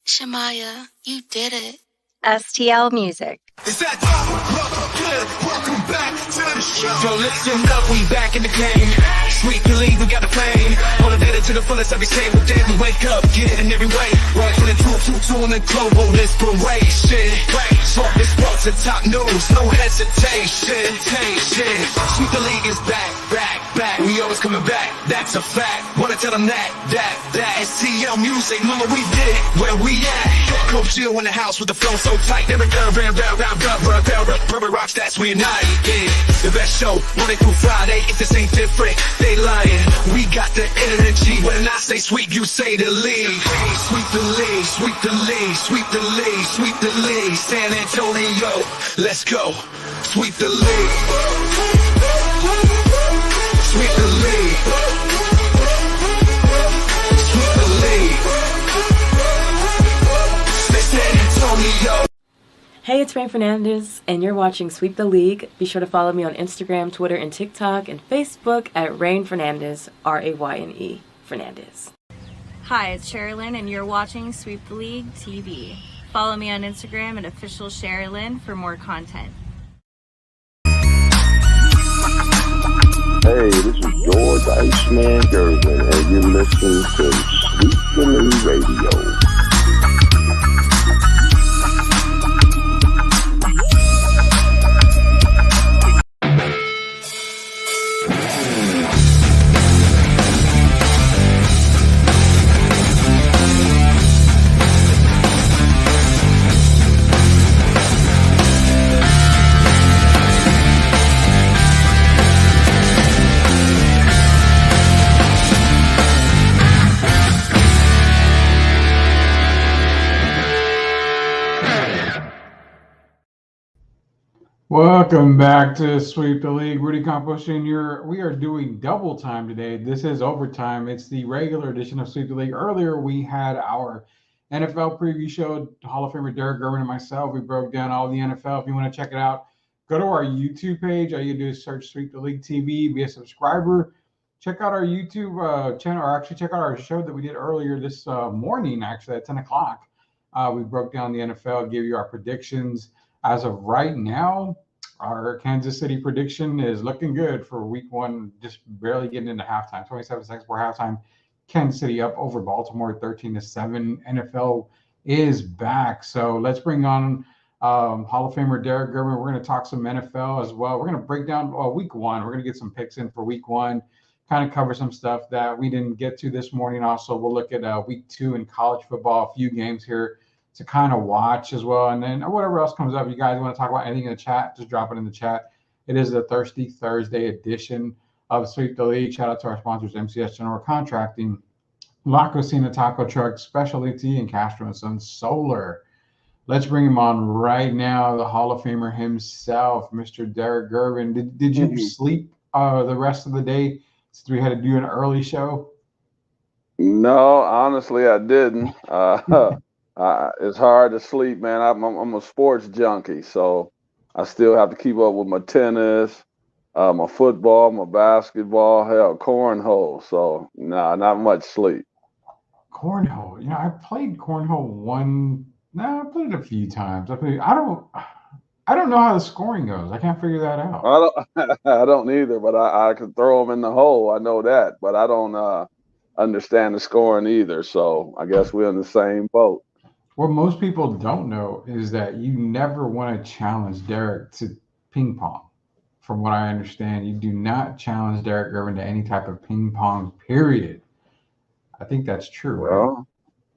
Shamaya, you did it. STL Music. Is that good? Welcome back to the show. So listen up, we back in the game. Sweet believe we got the flame. Motivated to the fullest every single day. We wake up, get it in every way. Right from the 222 and the global inspiration. Talk this sports and top news, no hesitation. Sweet the league is back. We always coming back, that's a fact. Wanna tell them that. STL Music, mama, we did it. Where we at? Coach Jill in the house with the flow so tight. Every rocks, that's we united. The best show, Monday through Friday. If this ain't different, they lying. We got the energy. When I say sweep, you say the league. Sweep the league, sweep the league, sweep the league, sweep the league. San Antonio, let's go. Sweep the league. Sweep the league. Sweep the league. San Antonio. Hey, it's Rain Fernandez, and you're watching Sweep the League. Be sure to follow me on Instagram, Twitter, and TikTok, and Facebook at Rain Fernandez, Rayne Fernandez. Hi, it's Sherilyn, and you're watching Sweep the League TV. Follow me on Instagram at official Sherilyn for more content. Hey, this is George Iceman Gervin, and you're listening to Sweep the League Radio. Welcome back to Sweep the League. Rudy Campos Sr. We are doing double time today. This is overtime. It's the regular edition of Sweep the League. Earlier, we had our NFL preview show. Hall of Famer Derek Gervin and myself. We broke down all the NFL. If you want to check it out, go to our YouTube page. All you do is search Sweep the League TV. Be a subscriber. Check out our YouTube channel, or actually check out our show that we did earlier this morning, actually at 10 o'clock. We broke down the NFL, gave you our predictions. As of right now, our Kansas City prediction is looking good for week one, just barely getting into halftime. 27 seconds before halftime, Kansas City up over Baltimore 13-7. NFL is back. So let's bring on Hall of Famer Derek Gervin. We're going to talk some NFL as well. We're going to break down week one. We're going to get some picks in for week one, kind of cover some stuff that we didn't get to this morning. Also, we'll look at week two in college football, a few games here to kind of watch as well. And then whatever else comes up, you guys want to talk about anything in the chat, just drop it in the chat. It is the Thirsty Thursday edition of Sweep the League. Shout out to our sponsors, MCS General Contracting, La Cocina Taco Truck, Specialty, and Castro & Sons Solar. Let's bring him on right now, the Hall of Famer himself, Mr. Derek Gervin. Did you sleep the rest of the day since we had to do an early show? No, honestly, I didn't. It's hard to sleep, man. I'm a sports junkie, so I still have to keep up with my tennis, my football, my basketball, hell, cornhole. So, nah, not much sleep. Cornhole. I played cornhole I played it a few times. I don't know how the scoring goes. I can't figure that out. I don't either, but I can throw them in the hole. I know that, but I don't understand the scoring either. So I guess we're in the same boat. What most people don't know is that you never want to challenge Derek to ping pong. From what I understand, you do not challenge Derek Gervin to any type of ping pong, period. I think that's true, right? Well,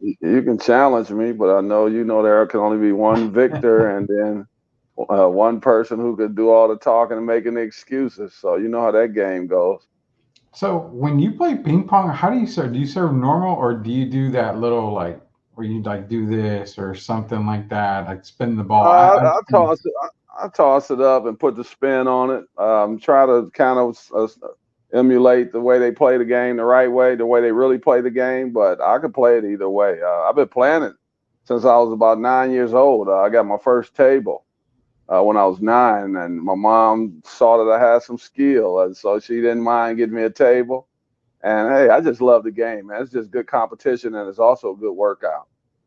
you can challenge me, but I know there can only be one victor and then one person who could do all the talking and making the excuses. So you know how that game goes. So when you play ping pong, how do you serve? Do you serve normal, or do you do that little where you do this or something like that, like spin the ball? I toss it up and put the spin on it. Try to kind of emulate the way they play the game the right way, the way they really play the game. But I could play it either way. I've been playing it since I was about 9 years old. I got my first table when I was 9, and my mom saw that I had some skill, and so she didn't mind getting me a table. And hey, I just love the game, man. It's just good competition, and it's also a good workout.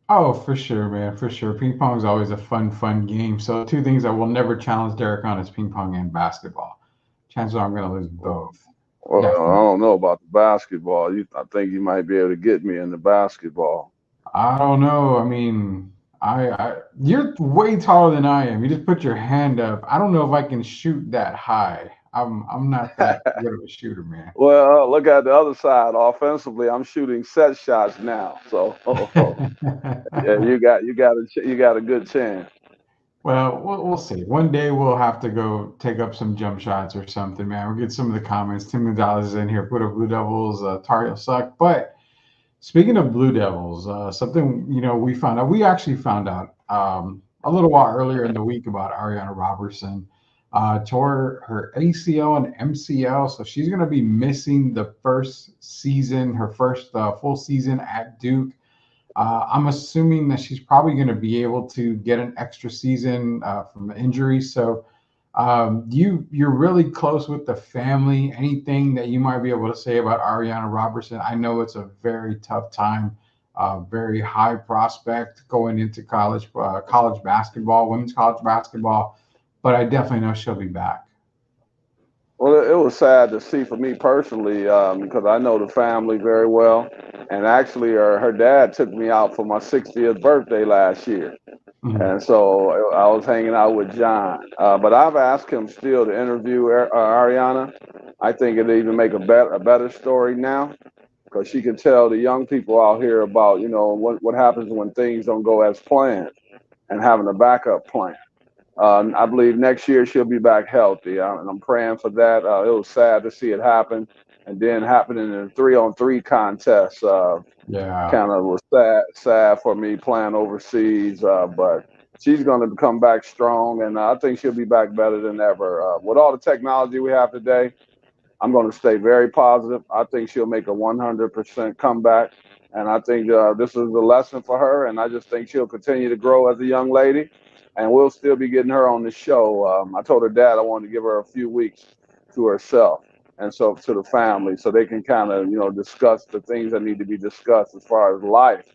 Oh, for sure, man, for sure. Ping pong is always a fun game. So two things I will never challenge Derek on is ping pong and basketball. Chances are I'm going to lose both. Well, I Definitely. don't know about the basketball. I think you might be able to get me in the basketball. I don't know. I mean, you're way taller than I am. You just put your hand up. I don't know if I can shoot that high. I'm not that good of a shooter, man. Well, look at the other side. Offensively, I'm shooting set shots now. So, yeah, you got a good chance. Well, we'll see. One day we'll have to go take up some jump shots or something, man. We'll get some of the comments. Tim Gonzalez is in here. Put up Blue Devils. Tar Heels suck. But speaking of Blue Devils, something we found out. We actually found out a little while earlier in the week about Ariana Robertson. Tore her ACL and MCL, so she's going to be missing the first season, her first full season at Duke. I'm assuming that she's probably going to be able to get an extra season from the injury. So you're really close with the family. Anything that you might be able to say about Ariana Robertson? I know it's a very tough time, very high prospect going into college basketball, women's college basketball, but I definitely know she'll be back. Well, it was sad to see for me personally because I know the family very well, and actually, her dad took me out for my 60th birthday last year, Mhm. and so I was hanging out with John. But I've asked him still to interview Ariana. I think it'd even make a better story now because she can tell the young people out here about what happens when things don't go as planned and having a backup plan. I believe next year she'll be back healthy, and I'm praying for that. It was sad to see it happen, and then happening in a 3-on-3 contest. Yeah. Kind of was sad for me playing overseas, but she's going to come back strong, and I think she'll be back better than ever. With all the technology we have today, I'm going to stay very positive. I think she'll make a 100% comeback. And I think this is a lesson for her. And I just think she'll continue to grow as a young lady. And we'll still be getting her on the show. I told her dad I wanted to give her a few weeks to herself and so to the family so they can kind of, discuss the things that need to be discussed as far as life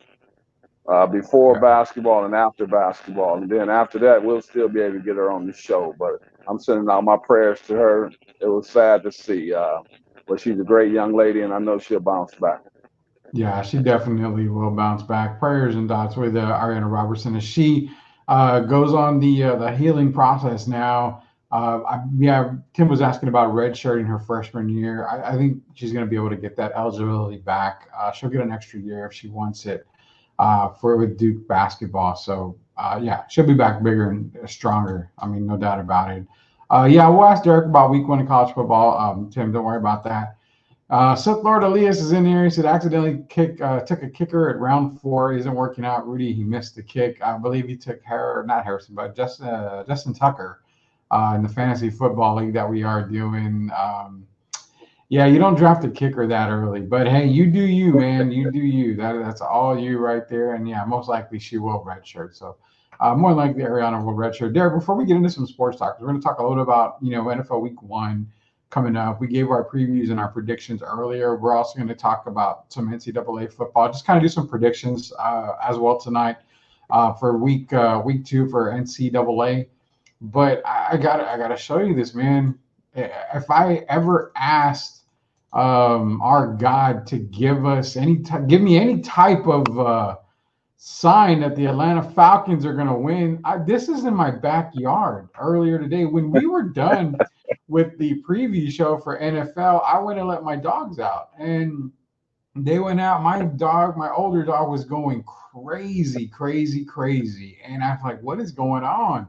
before Yeah. basketball and after basketball. And then after that, we'll still be able to get her on the show. But I'm sending out my prayers to her. It was sad to see, but she's a great young lady, and I know she'll bounce back. Yeah, she definitely will bounce back. Prayers and thoughts with Ariana Robertson as she goes on the healing process now. Yeah, Tim was asking about redshirting her freshman year. I think she's going to be able to get that eligibility back. She'll get an extra year if she wants it for with Duke basketball. So yeah, she'll be back bigger and stronger. I mean, no doubt about it. Yeah, we'll ask Derek about week 1 of college football. Tim, don't worry about that. Seth Lord Elias is in here. He said accidentally took a kicker at round 4. Isn't working out. Rudy, he missed the kick. I believe he took not Harrison, but Justin Tucker in the fantasy football league that we are doing. Yeah, you don't draft a kicker that early, but hey, you do you, man. You do you. That's all you right there. And yeah, most likely she will redshirt. So more likely Ariana will redshirt. Derek, before we get into some sports talk, we're going to talk a little about NFL Week 1 coming up. We gave our previews and our predictions earlier. We're also going to talk about some NCAA football. Just kind of do some predictions as well tonight for week 2 for NCAA. But I gotta show you this, man. If I ever asked our God to give me any type of sign that the Atlanta Falcons are going to win. This is in my backyard earlier today. When we were done with the preview show for NFL, I went and let my dogs out, and they went out. My older dog was going crazy, crazy, crazy. And I'm like, what is going on?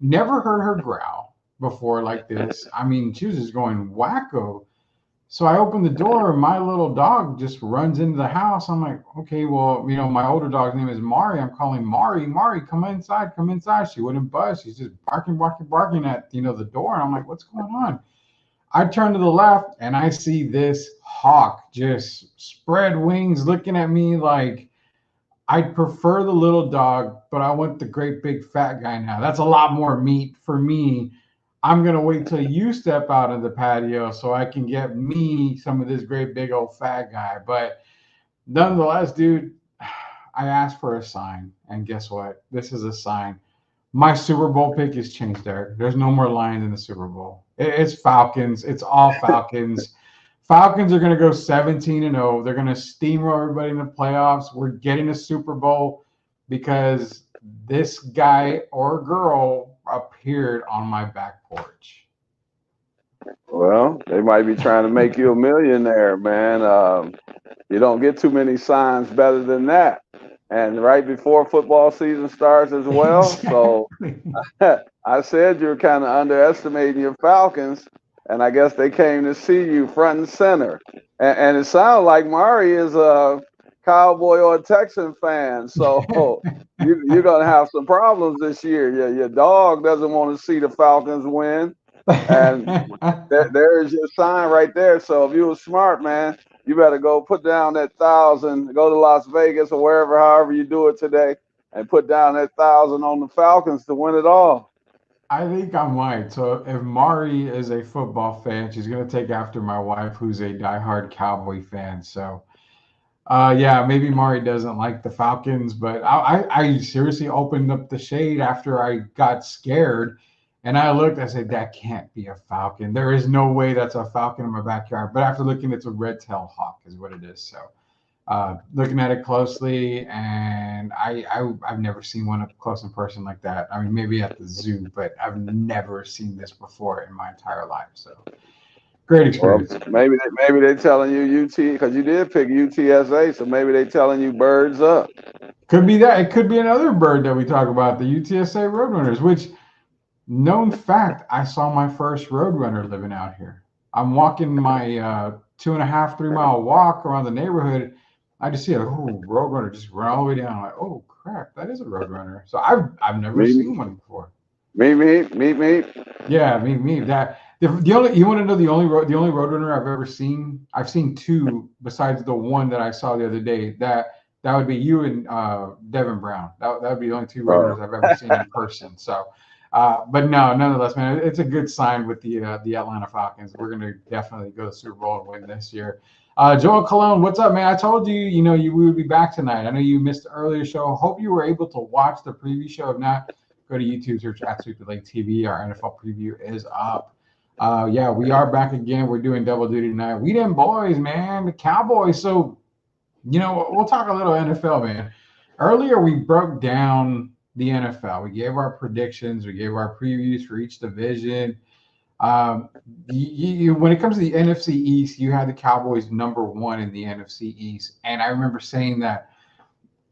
Never heard her growl before like this. I mean, she was just going wacko. So I opened the door, and my little dog just runs into the house. I'm like, okay, well, my older dog's name is Mari. I'm calling Mari. Mari, come inside, come inside. She wouldn't budge. She's just barking, barking, barking at, the door. And I'm like, what's going on? I turn to the left, and I see this hawk just spread wings looking at me like, I'd prefer the little dog, but I want the great big fat guy now. That's a lot more meat for me. I'm going to wait till you step out of the patio so I can get me some of this great big old fat guy. But nonetheless, dude, I asked for a sign, and guess what? This is a sign. My Super Bowl pick is changed, Derek. There's no more Lions in the Super Bowl. It's Falcons. It's all Falcons. Falcons are going to go 17-0. They're going to steamroll everybody in the playoffs. We're getting a Super Bowl because this guy or girl appeared on my back porch. Well, they might be trying to make you a millionaire, man. You don't get too many signs better than that. And right before football season starts as well. Exactly. So I said you're kind of underestimating your Falcons, and I guess they came to see you front and center. And it sounds like Mari is a Cowboy or a Texan fan. So you're going to have some problems this year. Your dog doesn't want to see the Falcons win. And there is your sign right there. So if you were smart, man, you better go put down that 1,000, go to Las Vegas or wherever, however you do it today, and put down that 1,000 on the Falcons to win it all. I think I might. So if Mari is a football fan, she's going to take after my wife, who's a diehard Cowboy fan. So, yeah, maybe Mari doesn't like the Falcons, but I seriously opened up the shade after I got scared. And I looked, I said, that can't be a Falcon. There is no way that's a Falcon in my backyard. But after looking, it's a red-tailed hawk is what it is. So looking at it closely, and I've never seen one up close in person like that. I mean, maybe at the zoo, but I've never seen this before in my entire life. So great experience. Well, maybe they're telling you UT, because you did pick UTSA, so maybe they're telling you birds up. Could be that. It could be another bird that we talk about, the UTSA Roadrunners, which – known fact, I saw my first Roadrunner living out here. I'm walking my 2.5, 3 mile walk around the neighborhood. I just see a Roadrunner just run all the way down. I'm like, oh crap, that is a Roadrunner. So I've never seen one before. Me. Yeah, me. That the only, you want to know the only Roadrunner I've ever seen? I've seen two besides the one that I saw the other day. That would be you and Devin Brown. That would be the only two Roadrunners I've ever seen in person. So. But no, nonetheless, man, it's a good sign with the Atlanta Falcons. We're going to definitely go to the Super Bowl and win this year. Joel Colon, what's up, man? I told you, we would be back tonight. I know you missed the earlier show. Hope you were able to watch the preview show. If not, go to YouTube, search at Sweep the League TV. Our NFL preview is up. Yeah, we are back again. We're doing double duty tonight. We them boys, man, the Cowboys. So, we'll talk a little NFL, man. Earlier, we broke down the NFL. We gave our predictions. We gave our previews for each division. When it comes to the NFC East, you had the Cowboys #1 in the NFC East. And I remember saying that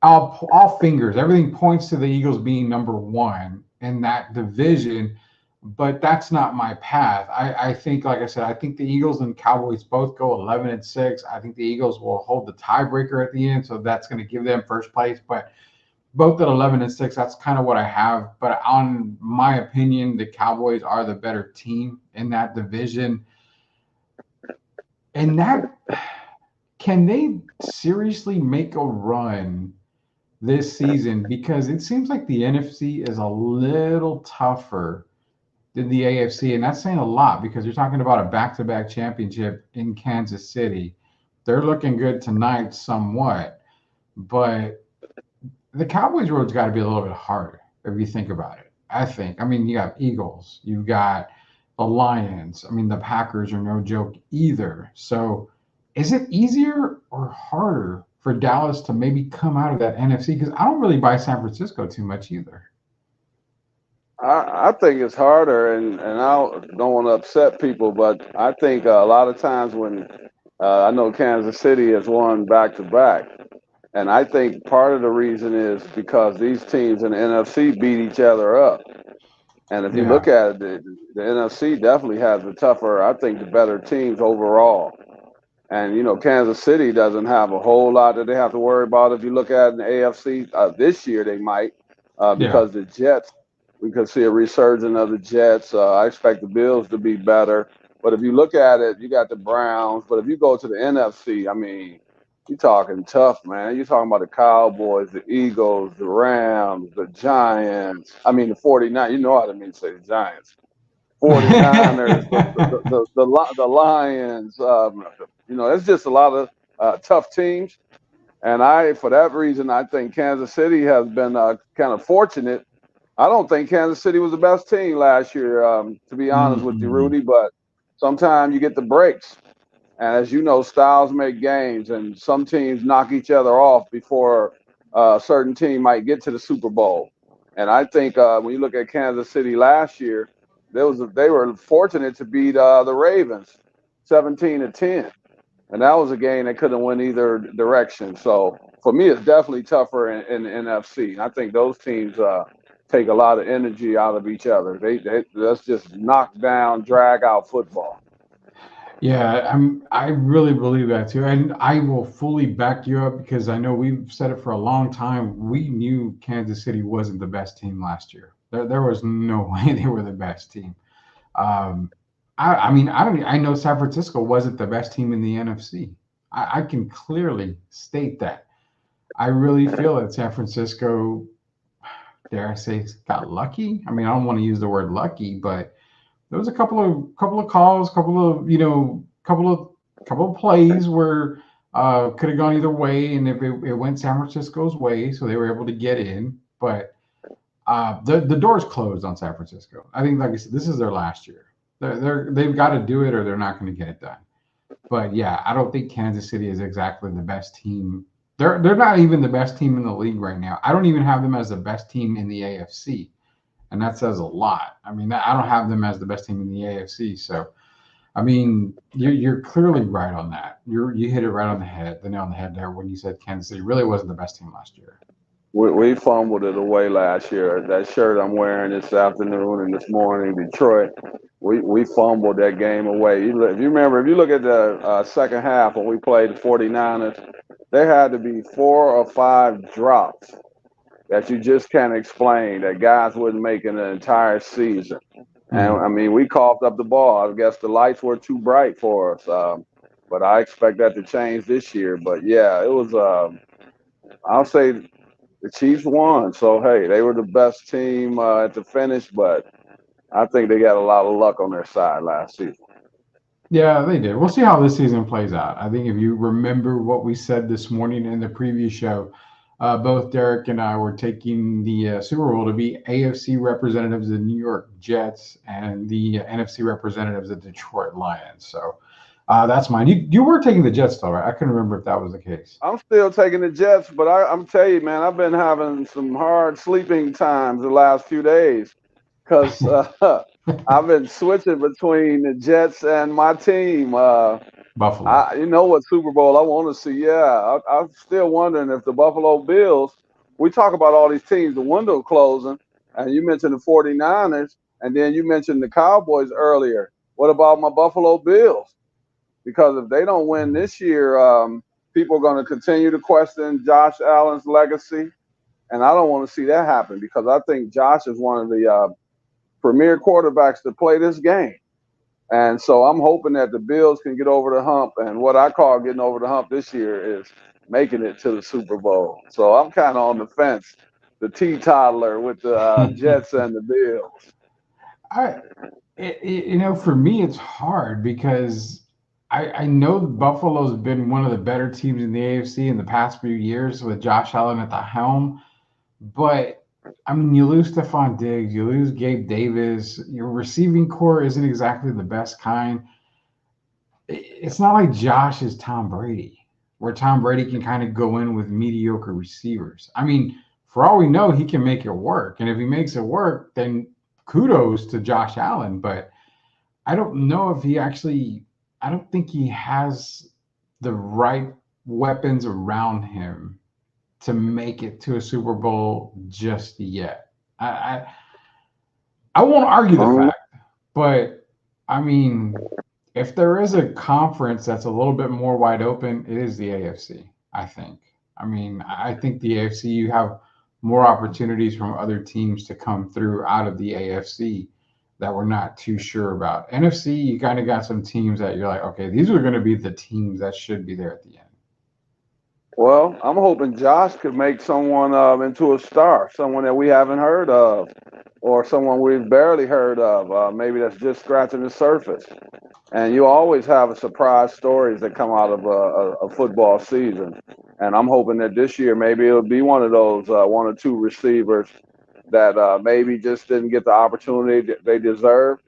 all fingers, everything points to the Eagles being #1 in that division. But that's not my path. I think, like I said, I think the Eagles and Cowboys both go 11-6. I think the Eagles will hold the tiebreaker at the end. So that's going to give them first place. But both at 11-6, that's kind of what I have. But on my opinion, the Cowboys are the better team in that division. And can they seriously make a run this season? Because it seems like the NFC is a little tougher than the AFC. And that's saying a lot because you're talking about a back-to-back championship in Kansas City. They're looking good tonight somewhat. But the Cowboys' road's got to be a little bit harder if you think about it. I think. I mean, you got Eagles. You've got the Lions. I mean, the Packers are no joke either. So is it easier or harder for Dallas to maybe come out of that NFC? Because I don't really buy San Francisco too much either. I think it's harder, and I don't want to upset people, but I think a lot of times when I know Kansas City has won back-to-back, and I think part of the reason is because these teams in the NFC beat each other up. And if you look at it, the NFC definitely has the tougher, I think, the better teams overall. And, Kansas City doesn't have a whole lot that they have to worry about. If you look at in the AFC this year, they might because the Jets, we could see a resurgence of the Jets. I expect the Bills to be better. But if you look at it, you got the Browns. But if you go to the NFC, I mean, you're talking tough, man. You're talking about the Cowboys, the Eagles, the Rams, the Giants. I mean, the 49ers. You know what I mean to say the Giants. 49ers, the Lions. It's just a lot of tough teams. And for that reason, I think Kansas City has been kind of fortunate. I don't think Kansas City was the best team last year, to be honest with you, Mm-hmm. Rudy. But sometimes you get the breaks. And as you know, styles make games, and some teams knock each other off before a certain team might get to the Super Bowl. And I think when you look at Kansas City last year, they were fortunate to beat the Ravens 17-10. And that was a game that couldn't win either direction. So for me, it's definitely tougher in the NFC. And I think those teams take a lot of energy out of each other. That's just knock down, drag out football. Yeah, I really believe that too. And I will fully back you up because I know we've said it for a long time. We knew Kansas City wasn't the best team last year. There was no way they were the best team. Um, I mean, I know San Francisco wasn't the best team in the NFC. I can clearly state that. I really feel that San Francisco, dare I say, got lucky. I mean, I don't want to use the word lucky, but there was a couple of calls, couple of plays where could have gone either way, and if it went San Francisco's way, so they were able to get in. But the door's closed on San Francisco. I think, like I said, this is their last year. They've got to do it, or they're not going to get it done. But yeah, I don't think Kansas City is exactly the best team. They're not even the best team in the league right now. I don't even have them as the best team in the AFC, and that says a lot. I mean, I don't have them as the best team in the AFC. So, I mean, you're clearly right on that. You hit it right on the head, the nail on the head there when you said Kansas City really wasn't the best team last year. We fumbled it away last year. That shirt I'm wearing this afternoon and this morning, Detroit, we fumbled that game away. If you remember, if you look at the second half when we played the 49ers, there had to be 4 or 5 drops that you just can't explain that guys wouldn't make in an entire season. And I mean, we coughed up the ball. I guess the lights were too bright for us. But I expect that to change this year. But yeah, it was. I'll say the Chiefs won. So hey, they were the best team at the finish. But I think they got a lot of luck on their side last season. Yeah, they did. We'll see how this season plays out. I think if you remember what we said this morning in the previous show, both Derek and I were taking the Super Bowl to be AFC representatives, the New York Jets, and the NFC representatives, the Detroit Lions. So that's mine. You were taking the Jets, though, right? I couldn't remember if that was the case. I'm still taking the Jets, but I'm telling you, man, I've been having some hard sleeping times the last few days because I've been switching between the Jets and my team. Buffalo. You know what Super Bowl I want to see? Yeah, I'm still wondering if the Buffalo Bills. We talk about all these teams, the window closing, and you mentioned the 49ers, and then you mentioned the Cowboys earlier. What about my Buffalo Bills? Because if they don't win this year, people are going to continue to question Josh Allen's legacy, and I don't want to see that happen because I think Josh is one of the premier quarterbacks to play this game. And so I'm hoping that the Bills can get over the hump. And what I call getting over the hump this year is making it to the Super Bowl. So I'm kind of on the fence, the teetotaler with the Jets and the Bills. For me, it's hard because I know Buffalo's been one of the better teams in the AFC in the past few years with Josh Allen at the helm. But I mean, you lose Stephon Diggs, you lose Gabe Davis. Your receiving core isn't exactly the best kind. It's not like Josh is Tom Brady, where Tom Brady can kind of go in with mediocre receivers. I mean, for all we know, he can make it work. And if he makes it work, then kudos to Josh Allen. But I don't know if I don't think he has the right weapons around him to make it to a Super Bowl just yet. I won't argue the fact, but I mean, if there is a conference that's a little bit more wide open, it is the AFC, I think. I mean, I think the AFC, you have more opportunities from other teams to come through out of the AFC that we're not too sure about. NFC, you kind of got some teams that you're like, okay, these are going to be the teams that should be there at the end. Well, I'm hoping Josh could make someone into a star, someone that we haven't heard of, or someone we've barely heard of. Maybe that's just scratching the surface. And you always have surprise stories that come out of a football season. And I'm hoping that this year maybe it'll be one of those one or two receivers that maybe just didn't get the opportunity that they deserve.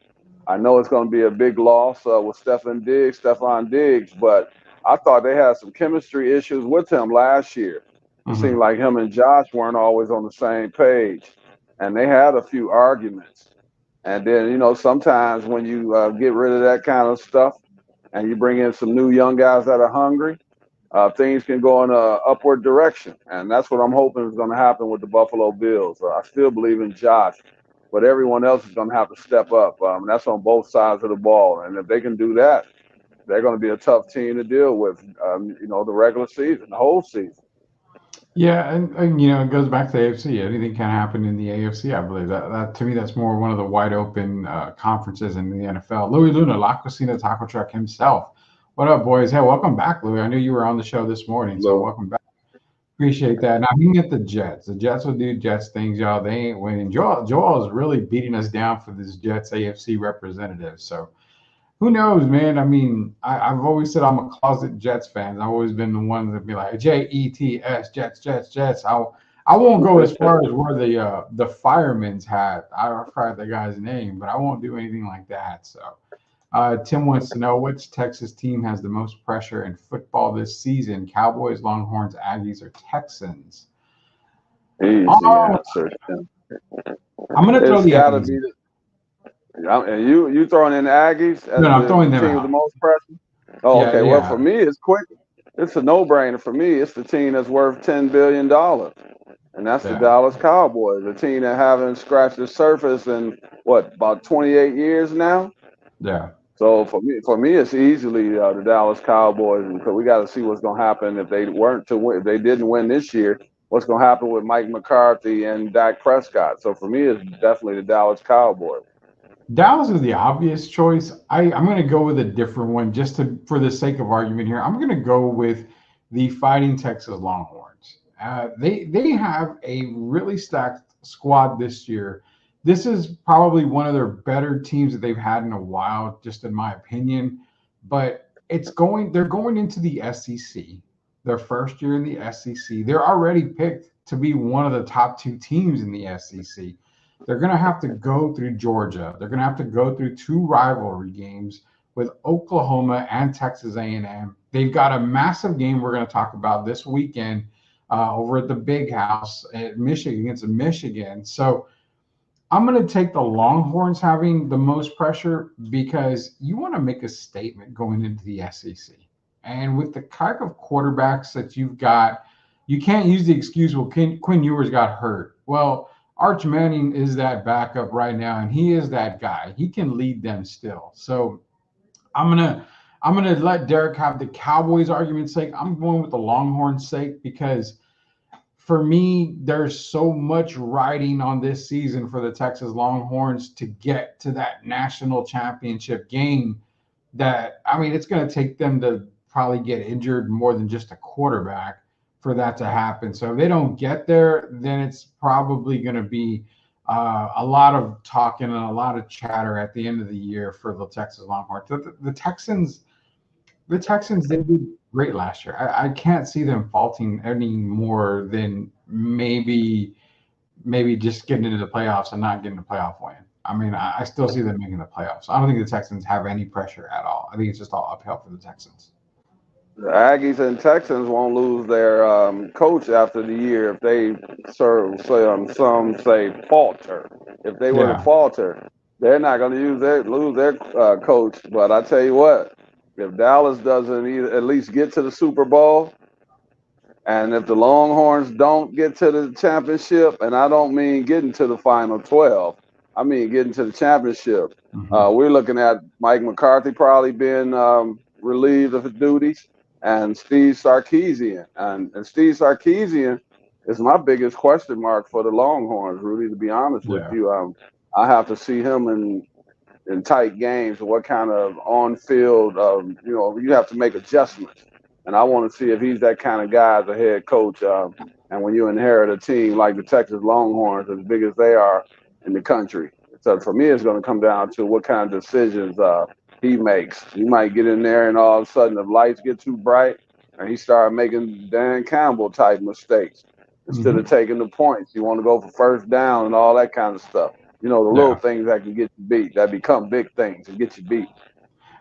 I know it's going to be a big loss with Stephon Diggs, but I thought they had some chemistry issues with him last year. It seemed like him and Josh weren't always on the same page, and they had a few arguments. And then, sometimes when you get rid of that kind of stuff and you bring in some new young guys that are hungry, things can go in a upward direction. And that's what I'm hoping is going to happen with the Buffalo Bills. I still believe in Josh, but everyone else is going to have to step up. That's on both sides of the ball. And if they can do that, they're going to be a tough team to deal with, the regular season, the whole season. Yeah, and it goes back to the AFC. Anything can happen in the AFC, I believe. That to me, that's more one of the wide open conferences in the NFL. Louis Luna, La Cocina Taco Truck himself. What up, boys? Hey, welcome back, Louis. I knew you were on the show this morning, so welcome back. Appreciate that. Now, he can get the Jets. The Jets will do Jets things, y'all. They ain't winning. Joel is really beating us down for this Jets AFC representative. So who knows, man? I mean, I've always said I'm a closet Jets fan. I've always been the one that be like Jets, Jets. I won't go as far as where the firemen's hat. I forgot the guy's name, but I won't do anything like that. So Tim wants to know which Texas team has the most pressure in football this season: Cowboys, Longhorns, Aggies, or Texans? Easy answer, Tim. I'm going to throw the gotta Aggies. be and you throwing in the Aggies as I'm throwing them team out. with the most pressure? Oh, Yeah, okay. yeah. Well, for me, it's quick. It's a no-brainer for me. It's the team that's worth $10 billion, and that's the Dallas Cowboys, a team that haven't scratched the surface in about 28 years now. Yeah. So for me, it's easily the Dallas Cowboys, because we got to see what's going to happen if they weren't to win. If they didn't win this year, what's going to happen with Mike McCarthy and Dak Prescott? So for me, it's definitely the Dallas Cowboys. Dallas is the obvious choice. I'm going to go with a different one for the sake of argument here. I'm going to go with the Fighting Texas Longhorns. They have a really stacked squad this year. This is probably one of their better teams that they've had in a while, just in my opinion. But they're going into the SEC, their first year in the SEC. They're already picked to be one of the top two teams in the SEC. They're going to have to go through Georgia. They're going to have to go through two rivalry games with Oklahoma and Texas A&M. They've got a massive game we're going to talk about this weekend over at the Big House at Michigan against Michigan. So I'm going to take the Longhorns having the most pressure, because you want to make a statement going into the SEC. And with the type of quarterbacks that you've got, you can't use the excuse, well, Quinn Ewers got hurt. Well, Arch Manning is that backup right now, and he is that guy. He can lead them still. So I'm gonna let Derek have the Cowboys argument's sake. I'm going with the Longhorns' sake, because for me, there's so much riding on this season for the Texas Longhorns to get to that national championship game that, it's going to take them to probably get injured more than just a quarterback for that to happen. So if they don't get there, then it's probably going to be a lot of talking and a lot of chatter at the end of the year for the Texas Longhorns. The Texans, they did great last year. I can't see them faulting any more than maybe just getting into the playoffs and not getting a playoff win. I still see them making the playoffs. I don't think the Texans have any pressure at all. I think it's just all uphill for the Texans. The Aggies and Texans won't lose their coach after the year if they some say falter. If they were to falter, they're not going to lose their coach. But I tell you what, if Dallas doesn't at least get to the Super Bowl, and if the Longhorns don't get to the championship, and I don't mean getting to the final 12, I mean getting to the championship, we're looking at Mike McCarthy probably being relieved of his duties, and Steve Sarkisian. And Steve Sarkisian is my biggest question mark for the Longhorns, Rudy, to be honest with you. I have to see him in tight games, what kind of on-field, you have to make adjustments. And I want to see if he's that kind of guy as a head coach. And when you inherit a team like the Texas Longhorns, as big as they are in the country. So for me, it's going to come down to what kind of decisions he makes. He might get in there, and all of a sudden the lights get too bright and he started making Dan Campbell type mistakes. Instead of taking the points, you want to go for first down and all that kind of stuff. You know, the little things that can get you beat, that become big things and get you beat.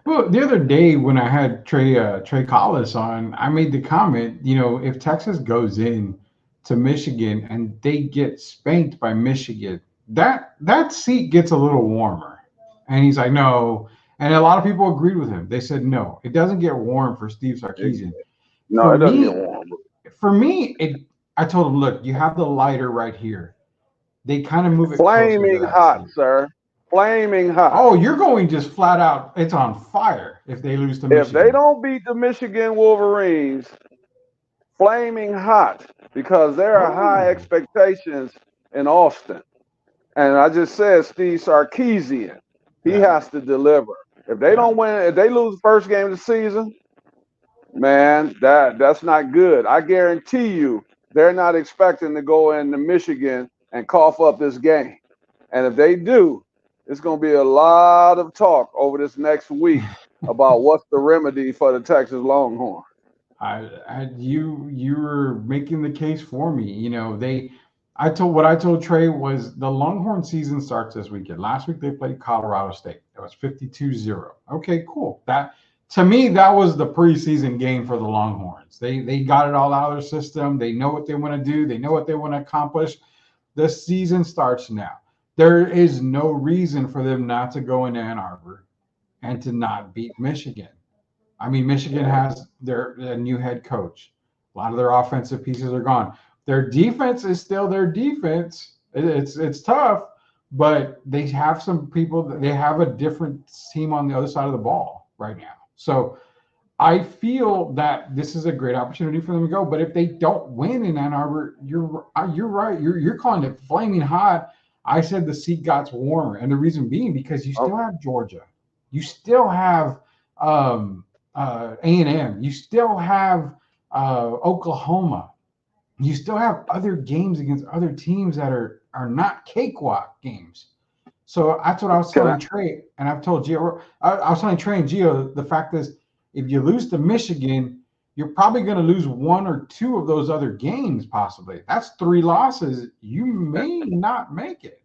Well, the other day when I had Trey Collis on, I made the comment, you know, if Texas goes in to Michigan and they get spanked by Michigan, that seat gets a little warmer. And he's like, no. And a lot of people agreed with him. They said, no, it doesn't get warm for Steve Sarkisian. No, it doesn't get warm. For me, I told him, look, you have the lighter right here. They kind of move it flaming hot, sir. Flaming hot. Oh, you're going just flat out. It's on fire if they lose to Michigan. If they don't beat the Michigan Wolverines, flaming hot, because there are high expectations in Austin. And I just said Steve Sarkisian. He has to deliver. If they don't win, if they lose the first game of the season, man, that's not good. I guarantee you they're not expecting to go into Michigan and cough up this game. And if they do, it's going to be a lot of talk over this next week about what's the remedy for the Texas Longhorns. You were making the case for me. You know, I told Trey was the Longhorn season starts this weekend. Last week they played Colorado State. It was 52-0. Okay, cool. That to me, that was the preseason game for the Longhorns. They got it all out of their system. They know what they want to do. They know what they want to accomplish. The season starts now. There is no reason for them not to go into Ann Arbor and to not beat Michigan. I mean, Michigan has their new head coach. A lot of their offensive pieces are gone. Their defense is still their defense. It's tough, but they have some people. They have a different team on the other side of the ball right now. So I feel that this is a great opportunity for them to go. But if they don't win in Ann Arbor, you're right. You're calling it flaming hot. I said the seat got warmer, and the reason being because you still have Georgia, you still have A&M, you still have Oklahoma, you still have other games against other teams that are not cakewalk games. So that's what I was telling Trey, and I've told Gio. I was telling Trey and Gio, the fact is, if you lose to Michigan, you're probably going to lose one or two of those other games, possibly. That's 3 losses. You may not make it.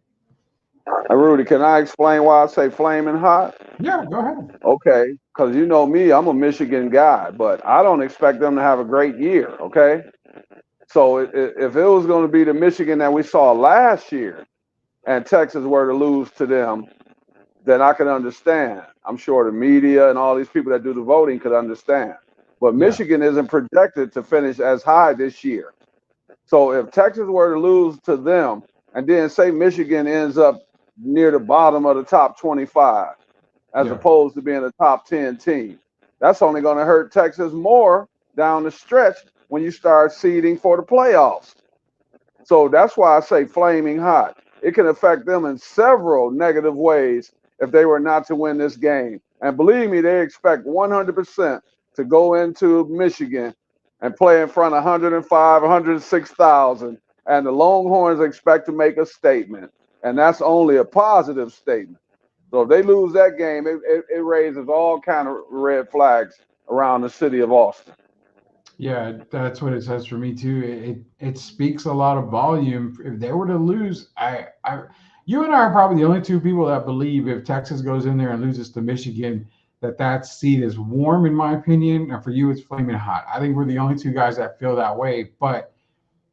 Rudy, can I explain why I say flaming hot? Yeah, go ahead. Okay, because you know me, I'm a Michigan guy, but I don't expect them to have a great year, okay? So if it was going to be the Michigan that we saw last year and Texas were to lose to them, then I could understand. I'm sure the media and all these people that do the voting could understand. But Michigan isn't projected to finish as high this year. So if Texas were to lose to them and then say Michigan ends up near the bottom of the top 25 as opposed to being a top 10 team, that's only going to hurt Texas more down the stretch when you start seeding for the playoffs. So that's why I say flaming hot. It can affect them in several negative ways if they were not to win this game. And believe me, they expect 100% to go into Michigan and play in front of 105, 106,000. And the Longhorns expect to make a statement. And that's only a positive statement. So if they lose that game, it raises all kind of red flags around the city of Austin. Yeah, that's what it says for me too. It speaks a lot of volume. If they were to lose, you and I are probably the only 2 people that believe if Texas goes in there and loses to Michigan, that seat is warm, in my opinion. And for you, it's flaming hot. I think we're the only 2 guys that feel that way. But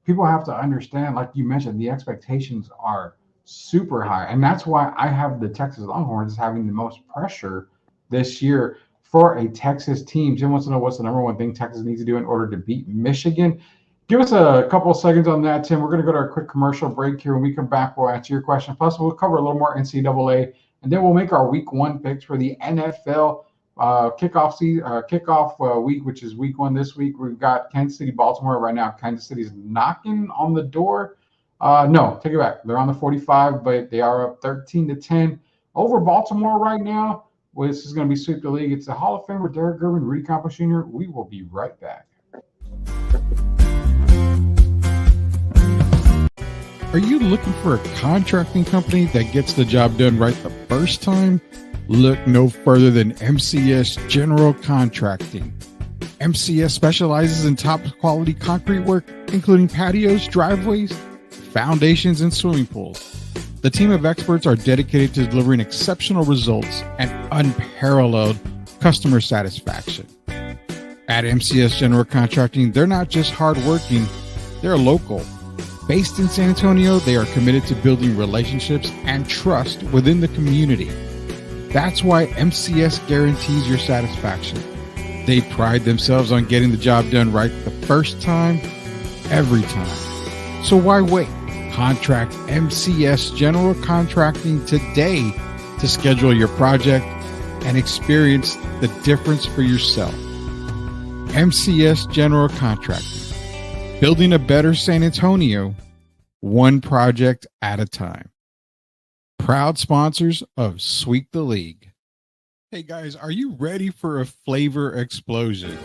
people have to understand, like you mentioned, the expectations are super high. And that's why I have the Texas Longhorns having the most pressure this year for a Texas team. Jim wants to know what's the number one thing Texas needs to do in order to beat Michigan. Give us a couple of seconds on that, Tim. We're going to go to our quick commercial break here. When we come back, we'll answer your question. Plus, we'll cover a little more NCAA, and then we'll make our week 1 picks for the NFL kickoff week, which is week 1 this week. We've got Kansas City, Baltimore right now. Kansas City's knocking on the door. No, take it back. They're on the 45, but they are up 13-10 over Baltimore right now. Well, this is going to be Sweep the League. It's the Hall of Famer Derek Gervin, Rudy Campos Jr. We will be right back. Are you looking for a contracting company that gets the job done right the first time? Look no further than MCS General Contracting. MCS specializes in top quality concrete work, including patios, driveways, foundations, and swimming pools. The team of experts are dedicated to delivering exceptional results and unparalleled customer satisfaction. At MCS General Contracting, they're not just hardworking, they're local. Based in San Antonio, they are committed to building relationships and trust within the community. That's why MCS guarantees your satisfaction. They pride themselves on getting the job done right the first time, every time. So why wait? Contract MCS General Contracting today to schedule your project and experience the difference for yourself. MCS General Contracting, building a better San Antonio, one project at a time. Proud sponsors of Sweep the League. Hey guys, are you ready for a flavor explosion?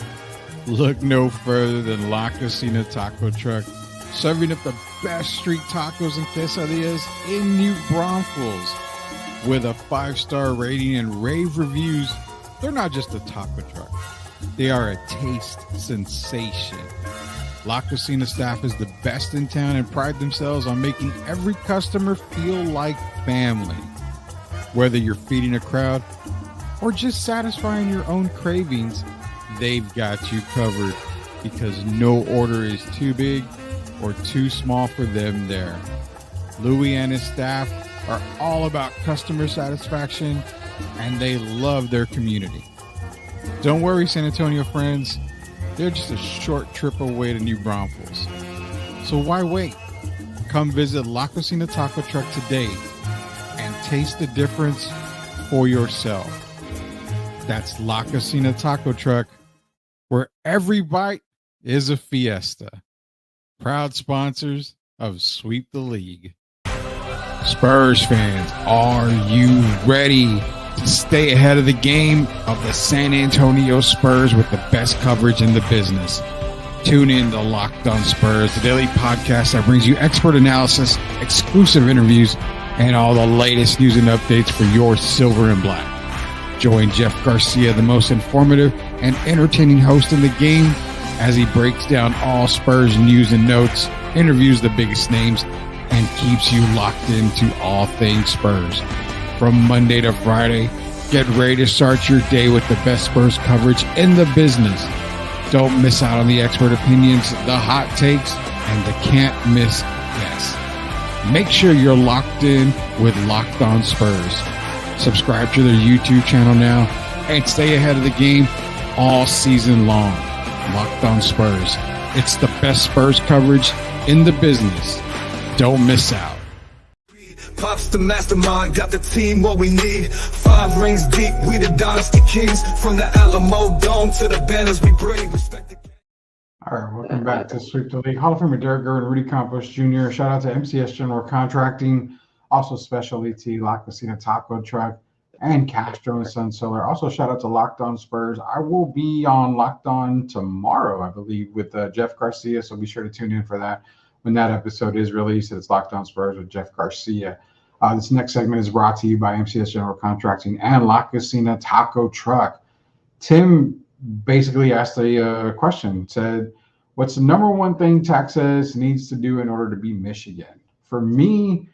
Look no further than La Cocina Taco Truck, serving up the best street tacos and quesadillas in New Braunfels. With a 5-star rating and rave reviews, they're not just a taco truck. They are a taste sensation. La Cocina staff is the best in town and pride themselves on making every customer feel like family. Whether you're feeding a crowd or just satisfying your own cravings, they've got you covered because no order is too big or too small for them there. Louis and his staff are all about customer satisfaction and they love their community. Don't worry, San Antonio friends, they're just a short trip away to New Braunfels. So why wait? Come visit La Cocina Taco Truck today and taste the difference for yourself. That's La Cocina Taco Truck, where every bite is a fiesta. Proud sponsors of Sweep the League. Spurs fans, are you ready to stay ahead of the game of the San Antonio Spurs with the best coverage in the business? Tune in to Locked On Spurs, the daily podcast that brings you expert analysis, exclusive interviews, and all the latest news and updates for your silver and black. Join Jeff Garcia, the most informative and entertaining host in the game, as he breaks down all Spurs news and notes, interviews the biggest names, and keeps you locked into all things Spurs. From Monday to Friday, get ready to start your day with the best Spurs coverage in the business. Don't miss out on the expert opinions, the hot takes, and the can't miss guests. Make sure you're locked in with Locked On Spurs. Subscribe to their YouTube channel now and stay ahead of the game all season long. Locked On Spurs. It's the best Spurs coverage in the business. Don't miss out. Pops the mastermind, got the team what we need. 5 rings deep, we the dynasty kings. From the Alamo Dome to the banners we bring. Respect the All right, welcome back to Sweep the League. Hall of Famer Derek Gerwin, Rudy Campos Jr. Shout out to MCS General Contracting, also Specialty La Cocina Taco Truck, and Castro and Son Solar. Also, shout out to Locked On Spurs. I will be on Locked On tomorrow, I believe, with Jeff Garcia, so be sure to tune in for that when that episode is released. It's Locked On Spurs with Jeff Garcia. This next segment is brought to you by MCS General Contracting and La Cocina Taco Truck. Tim basically asked a question, said, what's the number one thing Texas needs to do in order to beat Michigan? For me,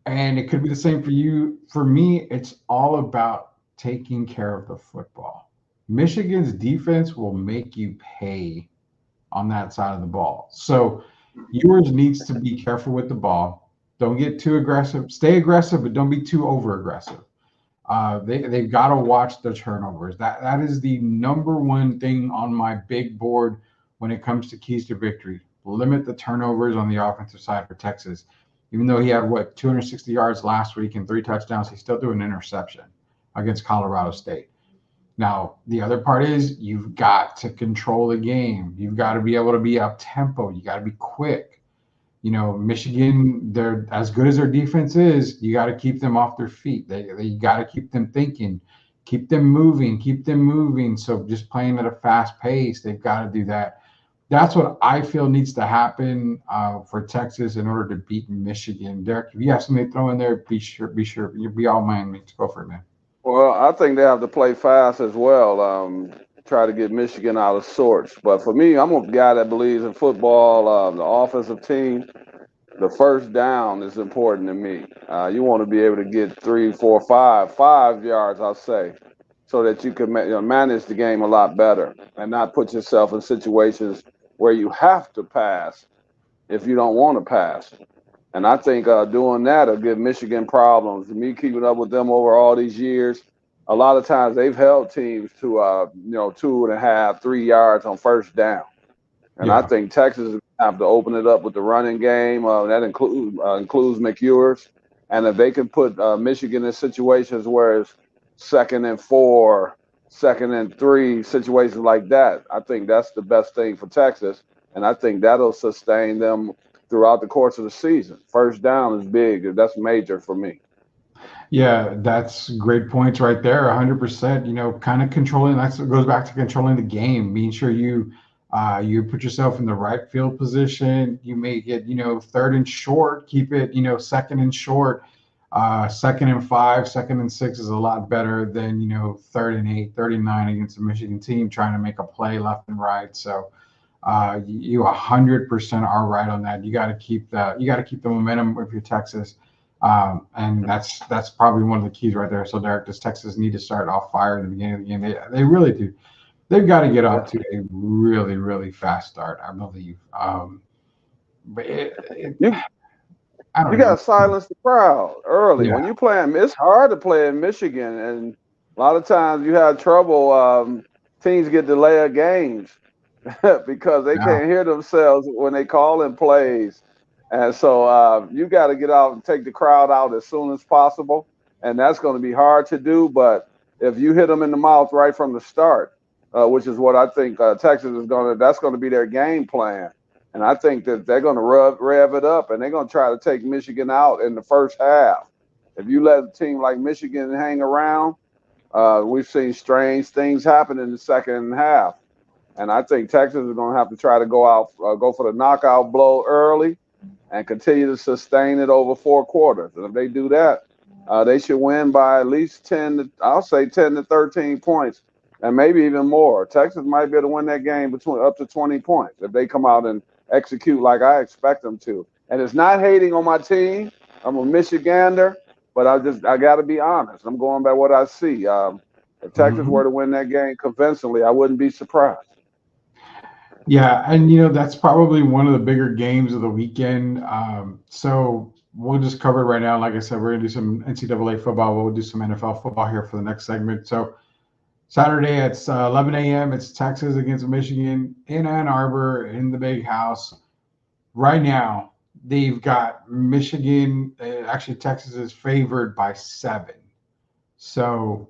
and it could be the same for you, for me, it's all about taking care of the football. Michigan's defense will make you pay on that side of the ball. So yours needs to be careful with the ball. Don't get too aggressive. Stay aggressive, but don't be too over-aggressive. They've got to watch their turnovers. That is the number one thing on my big board when it comes to keys to victory. Limit the turnovers on the offensive side for Texas. Even though he had, 260 yards last week and 3 touchdowns, he still threw an interception against Colorado State. Now, the other part is you've got to control the game. You've got to be able to be up-tempo. You got to be quick. You know, Michigan, they're as good as their defense is, you got to keep them off their feet. They got to keep them thinking, keep them moving. So just playing at a fast pace, they've got to do that. That's what I feel needs to happen for Texas in order to beat Michigan. Derek, if you have something to throw in there, be sure. You'll be all mine. Go for it, man. Well, I think they have to play fast as well. try to get Michigan out of sorts. But for me, I'm a guy that believes in football, the offensive team. The first down is important to me. You want to be able to get 3, 4, 5 yards, I'll say, so that you can manage the game a lot better and not put yourself in situations where you have to pass if you don't want to pass. And I think doing that will give Michigan problems. Me keeping up with them over all these years, a lot of times they've held teams to 2.5, 3 yards on first down. And I think Texas is going to have to open it up with the running game. That includes McEwers. And if they can put Michigan in situations where it's 2nd and 4, 2nd and 3, situations like that, I think that's the best thing for Texas. And I think that'll sustain them throughout the course of the season. First down is big. That's major for me. Yeah, that's great points right there. 100%. Kind of controlling. That goes back to controlling the game, being sure you put yourself in the right field position. You make it, 3rd and short. Keep it, 2nd and short. 2nd and 5, 2nd and 6 is a lot better than 3rd and 8, 3rd and 9 against a Michigan team trying to make a play left and right. So you 100% are right on that. You got to keep the momentum if you're Texas. And that's probably one of the keys right there. So Derek, does Texas need to start off fire in the beginning of the game? They really do. They've got to get off to a really, really fast start, I believe. But you got to silence the crowd early. When you play them, it's hard to play in Michigan, and a lot of times you have trouble. Teams get delay of games because they can't hear themselves when they call in plays. And so you got to get out and take the crowd out as soon as possible. And that's going to be hard to do. But if you hit them in the mouth right from the start, which is what I think Texas is that's going to be their game plan. And I think that they're going to rev it up, and they're going to try to take Michigan out in the first half. If you let a team like Michigan hang around, we've seen strange things happen in the second half. And I think Texas is going to have to try to go for the knockout blow early and continue to sustain it over 4 quarters. And if they do that, they should win by at least 10 to 13 points, and maybe even more. Texas might be able to win that game up to 20 points if they come out and execute like I expect them to. And it's not hating on my team. I'm a Michigander, but I got to be honest. I'm going by what I see. If Texas were to win that game convincingly, I wouldn't be surprised. Yeah, and that's probably one of the bigger games of the weekend. So we'll just cover it right now. Like I said, we're going to do some NCAA football. We'll do some NFL football here for the next segment. So Saturday at 11 a.m., it's Texas against Michigan in Ann Arbor in the Big House. Right now, they've got Michigan. Actually, Texas is favored by 7. So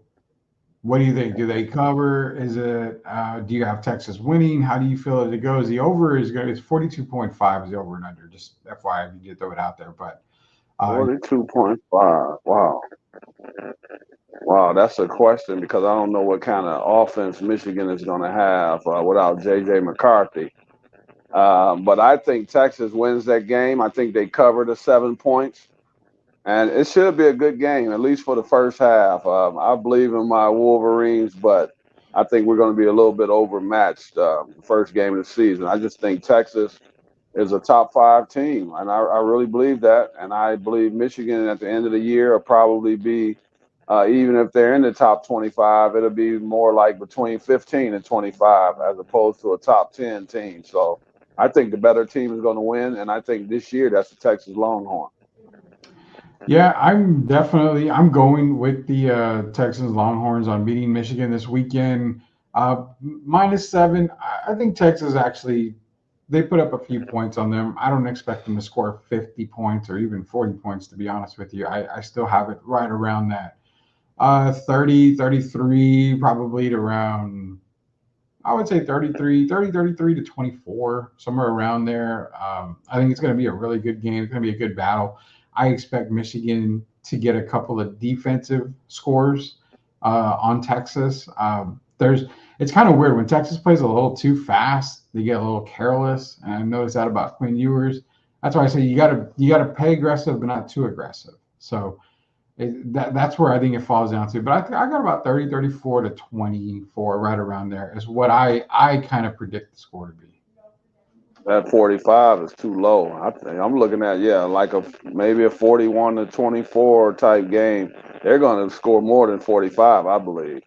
what do you think? Do they cover? Is it? Do you have Texas winning? How do you feel that it goes? The over is going. It's 42.5 is the over and under. Just FYI, you did throw it out there, but 42.5. Wow, that's a question because I don't know what kind of offense Michigan is going to have without J.J. McCarthy. But I think Texas wins that game. I think they cover the 7 points. And it should be a good game, at least for the first half. I believe in my Wolverines, but I think we're going to be a little bit overmatched the first game of the season. I just think Texas is a top 5 team, and I really believe that. And I believe Michigan at the end of the year will probably be, even if they're in the top 25, it'll be more like between 15 and 25 as opposed to a top 10 team. So I think the better team is going to win, and I think this year that's the Texas Longhorn. Yeah, I'm going with the Texans Longhorns on beating Michigan this weekend. -7. I think Texas actually, they put up a few points on them. I don't expect them to score 50 points or even 40 points, to be honest with you. I still have it right around that. 30, 33, probably to around, I would say 33 to 24, somewhere around there. I think it's going to be a really good game. It's going to be a good battle. I expect Michigan to get a couple of defensive scores on Texas. It's kind of weird when Texas plays a little too fast. They get a little careless, and I noticed that about Quinn Ewers. That's why I say you got to play aggressive, but not too aggressive. So That's where I think it falls down to. But I got about 30, 34 to 24, right around there is what I kind of predict the score to be. That 45 is too low. I think I'm looking at like maybe a 41 to 24 type game. They're going to score more than 45, I believe.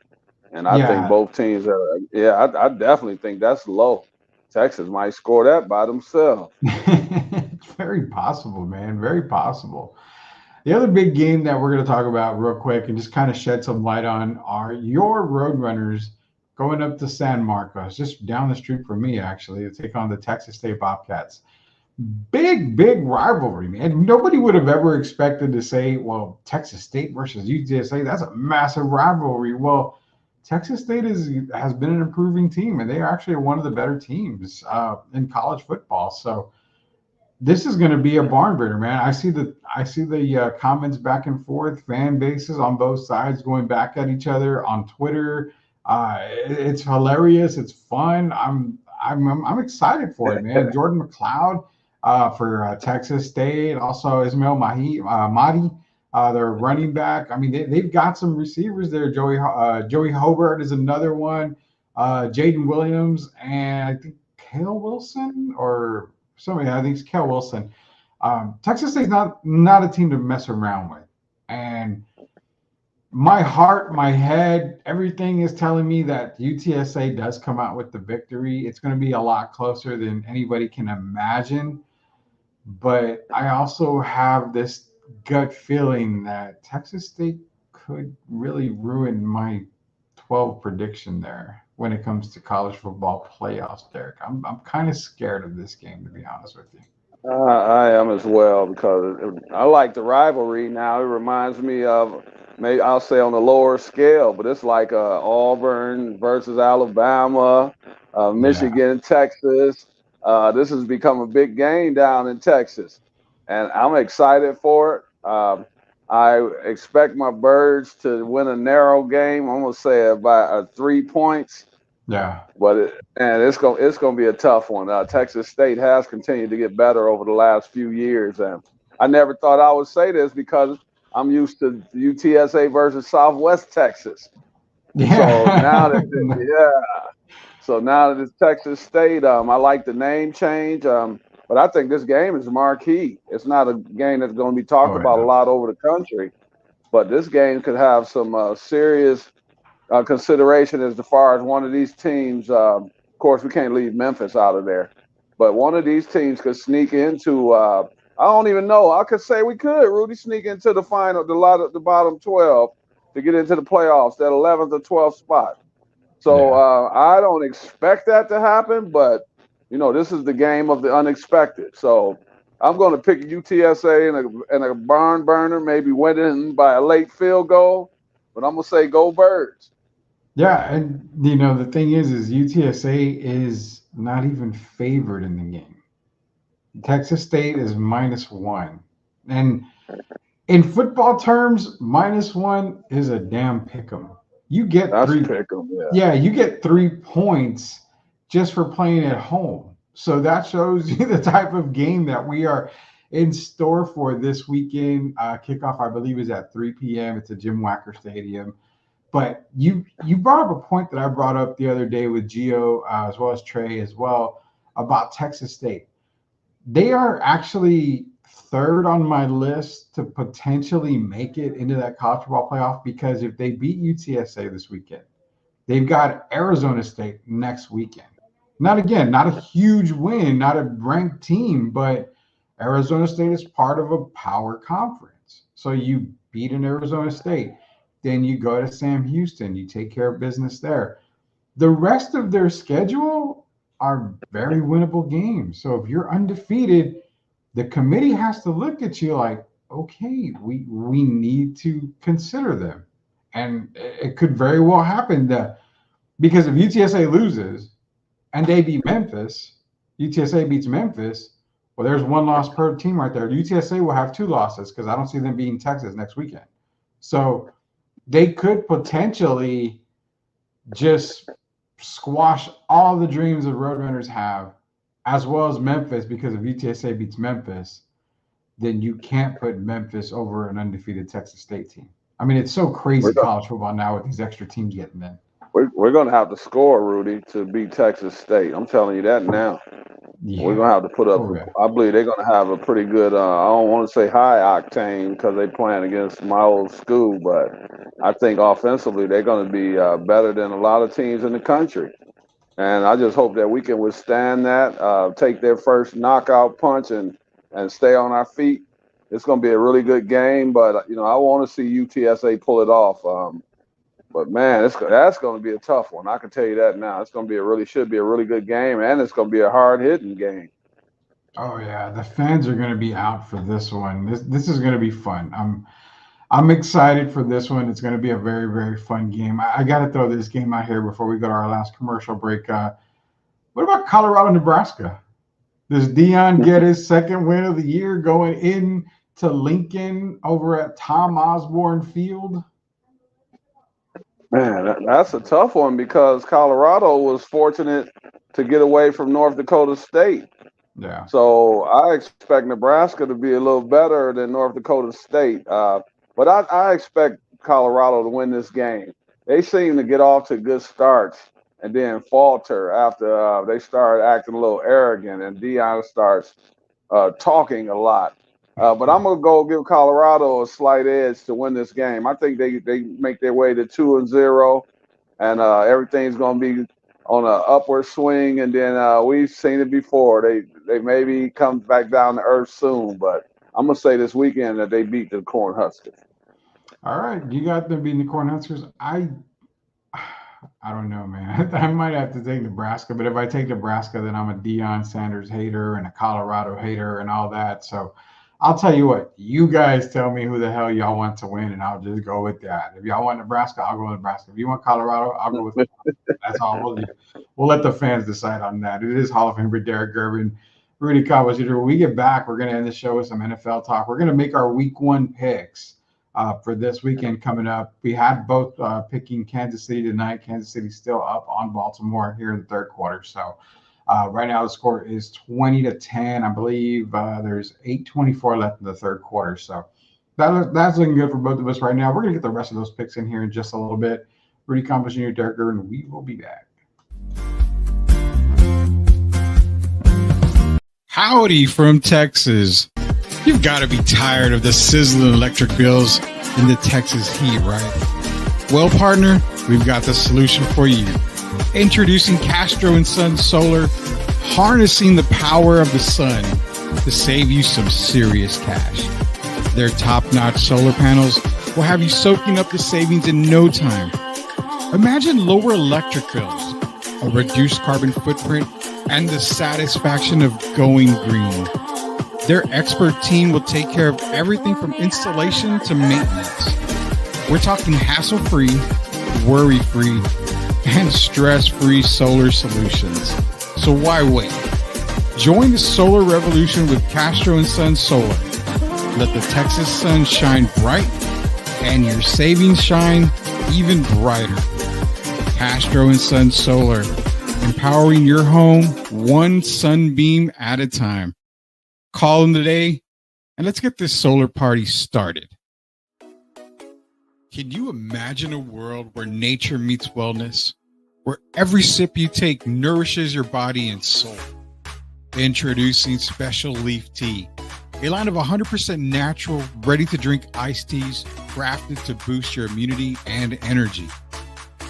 And I think Yeah, both teams are. Yeah, I definitely think that's low. Texas might score that by themselves. it's very possible, man. Very possible. The other big game that we're going to talk about real quick and just kind of shed some light on are your Roadrunners going up to San Marcos, just down the street from me, actually, to take on the Texas State Bobcats. Big rivalry, man. Nobody would have ever expected to say, well, Texas State versus UTSA, that's a massive rivalry. Well, Texas State has been an improving team, and they are actually one of the better teams in college football. So this is going to be a barn burner, man. I see the comments back and forth, fan bases on both sides going back at each other on Twitter. It's hilarious. It's fun. I'm excited for it, man. Jordan McLeod for Texas State, also Ismail Mahdi, their running back. I mean, they've got some receivers there. Joey Hobart is another one. Jaden Williams and I think Kale Wilson or somebody. I think it's Kel Wilson. Texas State's not a team to mess around with, and my heart, my head, everything is telling me that UTSA does come out with the victory. It's going to be a lot closer than anybody can imagine, but I also have this gut feeling that Texas State could really ruin my 12 prediction there when it comes to college football playoffs, Derek. I'm kind of scared of this game, to be honest with you. I am as well because I like the rivalry now. It reminds me of maybe I'll say on a lower scale, but it's like Auburn versus Alabama, Michigan, Texas. This has become a big game down in Texas, and I'm excited for it. I expect my Birds to win a narrow game. I'm gonna say about 3 points. Yeah. But it's gonna be a tough one. Texas State has continued to get better over the last few years, and I never thought I would say this because I'm used to UTSA versus Southwest Texas. Yeah. So now that it's Texas State, I like the name change. But I think this game is marquee. It's not a game that's going to be talked about a lot over the country, but this game could have some serious consideration as far as one of these teams. Of course, we can't leave Memphis out of there, but one of these teams could sneak into. I don't even know. I could say we could, Rudy, sneak into the final, the bottom 12 to get into the playoffs, that 11th or 12th spot. So I don't expect that to happen, but this is the game of the unexpected. So I'm going to pick UTSA in a barn burner, maybe winning by a late field goal, but I'm going to say go Birds. Yeah, and the thing is UTSA is not even favored in the game. Texas State is -1. And in football terms, -1 is a damn pick'em. You get pick'em, you get 3 points just for playing at home. So that shows you the type of game that we are in store for this weekend. Kickoff, I believe, is at 3 p.m. It's at Jim Wacker Stadium. But you brought up a point that I brought up the other day with Gio as well as Trey as well about Texas State. They are actually third on my list to potentially make it into that college football playoff because if they beat UTSA this weekend, they've got Arizona State next weekend. Not a huge win, not a ranked team, but Arizona State is part of a power conference. So you beat an Arizona State. Then you go to Sam Houston. You take care of business there. The rest of their schedule are very winnable games. So if you're undefeated, the committee has to look at you like, okay, we need to consider them. And it could very well happen that because if UTSA loses and they beat Memphis, UTSA beats Memphis, well, there's one loss per team right there. UTSA will have 2 losses because I don't see them beating Texas next weekend. So they could potentially just squash all the dreams the Roadrunners have, as well as Memphis, because if UTSA beats Memphis, then you can't put Memphis over an undefeated Texas State team. I mean, it's so crazy We're go- college football now with these extra teams getting in. We're going to have to score, Rudy, to beat Texas State. I'm telling you that now. Yeah. We're going to have to put up. Oh, yeah. I believe they're going to have a pretty good. I don't want to say high octane because they're playing against my old school, but I think offensively they're going to be better than a lot of teams in the country. And I just hope that we can withstand that, take their first knockout punch, and stay on our feet. It's going to be a really good game, but I want to see UTSA pull it off. But man, that's going to be a tough one. I can tell you that now. It's going to be should be a really good game, and it's going to be a hard hitting game. Oh yeah, the fans are going to be out for this one. This is going to be fun. I'm excited for this one. It's going to be a very, very fun game. I got to throw this game out here before we go to our last commercial break. What about Colorado, Nebraska? Does Deion get his second win of the year going in to Lincoln over at Tom Osborne Field? Man, that's a tough one because Colorado was fortunate to get away from North Dakota State. Yeah. So I expect Nebraska to be a little better than North Dakota State. But I expect Colorado to win this game. They seem to get off to good starts and then falter after they start acting a little arrogant and Deion starts talking a lot. But I'm gonna go give Colorado a slight edge to win this game. I think they make their way to 2-0, and everything's gonna be on an upward swing. And then we've seen it before. They maybe come back down to earth soon. But I'm gonna say this weekend that they beat the Cornhuskers. All right, you got them beating the Cornhuskers. I don't know, man. I might have to take Nebraska, but if I take Nebraska, then I'm a Deion Sanders hater and a Colorado hater and all that. So I'll tell you what, you guys tell me who the hell y'all want to win, and I'll just go with that. If y'all want Nebraska, I'll go with Nebraska. If you want Colorado, I'll go with Colorado. That's all we'll do. We'll let the fans decide on that. It is Hall of Famer Derek Gervin, Rudy Campos. When we get back, we're going to end the show with some NFL talk. We're going to make our week 1 picks for this weekend coming up. We had both picking Kansas City tonight. Kansas City still up on Baltimore here in the third quarter. So right now the score is 20-10. I believe there's 8:24 left in the third quarter. So that's looking good for both of us right now. We're going to get the rest of those picks in here in just a little bit. Rudy Campos Jr., Derek Gervin, we will be back. Howdy from Texas. You've got to be tired of the sizzling electric bills in the Texas heat, right? Well, partner, we've got the solution for you. Introducing Castro & Sons Solar, harnessing the power of the sun to save you some serious cash. Their top-notch solar panels will have you soaking up the savings in no time. Imagine lower electric bills, a reduced carbon footprint, and the satisfaction of going green. Their expert team will take care of everything from installation to maintenance. We're talking hassle-free, worry-free, and stress-free solar solutions. So why wait? Join the solar revolution with Castro & Sons Solar. Let the Texas sun shine bright and your savings shine even brighter. Castro & Sons Solar, empowering your home one sunbeam at a time. Call them today and let's get this solar party started. Can you imagine a world where nature meets wellness, where every sip you take nourishes your body and soul? Introducing Special Leaf Tea, a line of 100% natural, ready-to-drink iced teas crafted to boost your immunity and energy.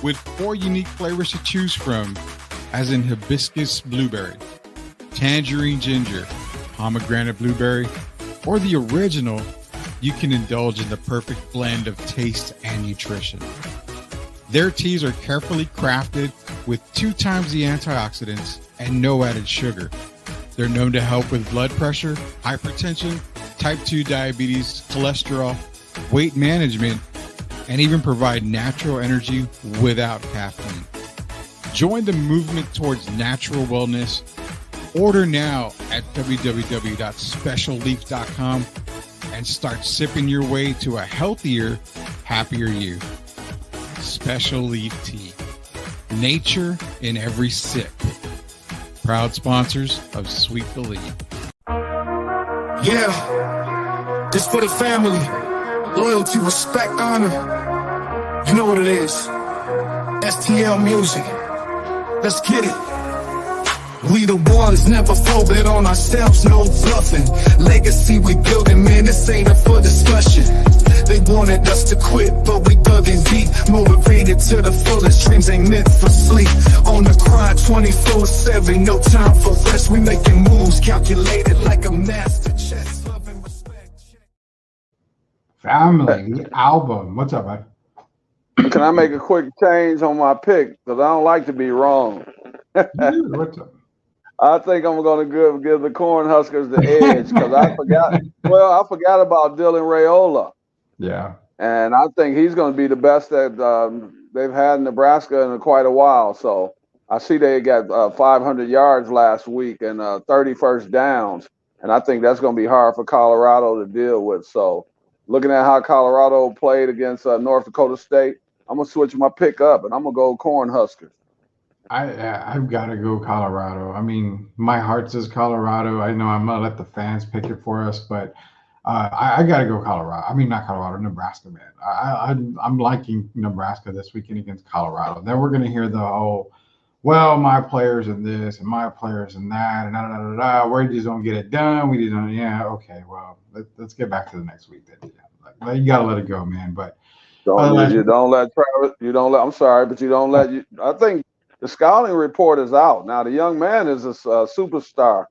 With 4 unique flavors to choose from, as in hibiscus blueberry, tangerine ginger, pomegranate blueberry, or the original, you can indulge in the perfect blend of taste and nutrition. Their teas are carefully crafted with 2 times the antioxidants and no added sugar. They're known to help with blood pressure, hypertension, type 2 diabetes, cholesterol, weight management, and even provide natural energy without caffeine. Join the movement towards natural wellness. Order now at www.specialleaf.com and start sipping your way to a healthier, happier you. Special Leaf Tea. Nature in every sip. Proud sponsors of Sweep the League. Yeah. This for the family. Loyalty, respect, honor. You know what it is. STL music. Let's get it. We the ones, never folded on ourselves, no bluffing. Legacy we building, man, this ain't up for discussion. They wanted us to quit, but we dug in deep. Motivated to the fullest, dreams ain't meant for sleep. On the grind 24/7, no time for rest. We making moves, calculated like a master chess. Love and respect. Family, the album. What's up, bud? Can I make a quick change on my pick? Because I don't like to be wrong. Dude, what's up? I think I'm going to give the Cornhuskers the edge because I forgot. Well, I forgot about Dylan Raiola. Yeah. And I think he's going to be the best that they've had in Nebraska in quite a while. So I see they got 500 yards last week and 30 first downs. And I think that's going to be hard for Colorado to deal with. So looking at how Colorado played against North Dakota State, I'm going to switch my pick up and I'm going to go Cornhuskers. I've got to go Colorado. I mean, my heart says Colorado. I know I'm going to let the fans pick it for us, but I got to go Colorado. I mean, not Colorado, Nebraska, man. I'm liking Nebraska this weekend against Colorado. Then we're going to hear the whole, well, my players in this and my players in that and da-da-da-da-da. We just don't get it done. We just don't, yeah, okay, well, let's get back to the next week then. Yeah. Like, you got to let it go, man. But you don't let Travis, I'm sorry, but you don't let I think the scouting report is out. Now, the young man is a superstar,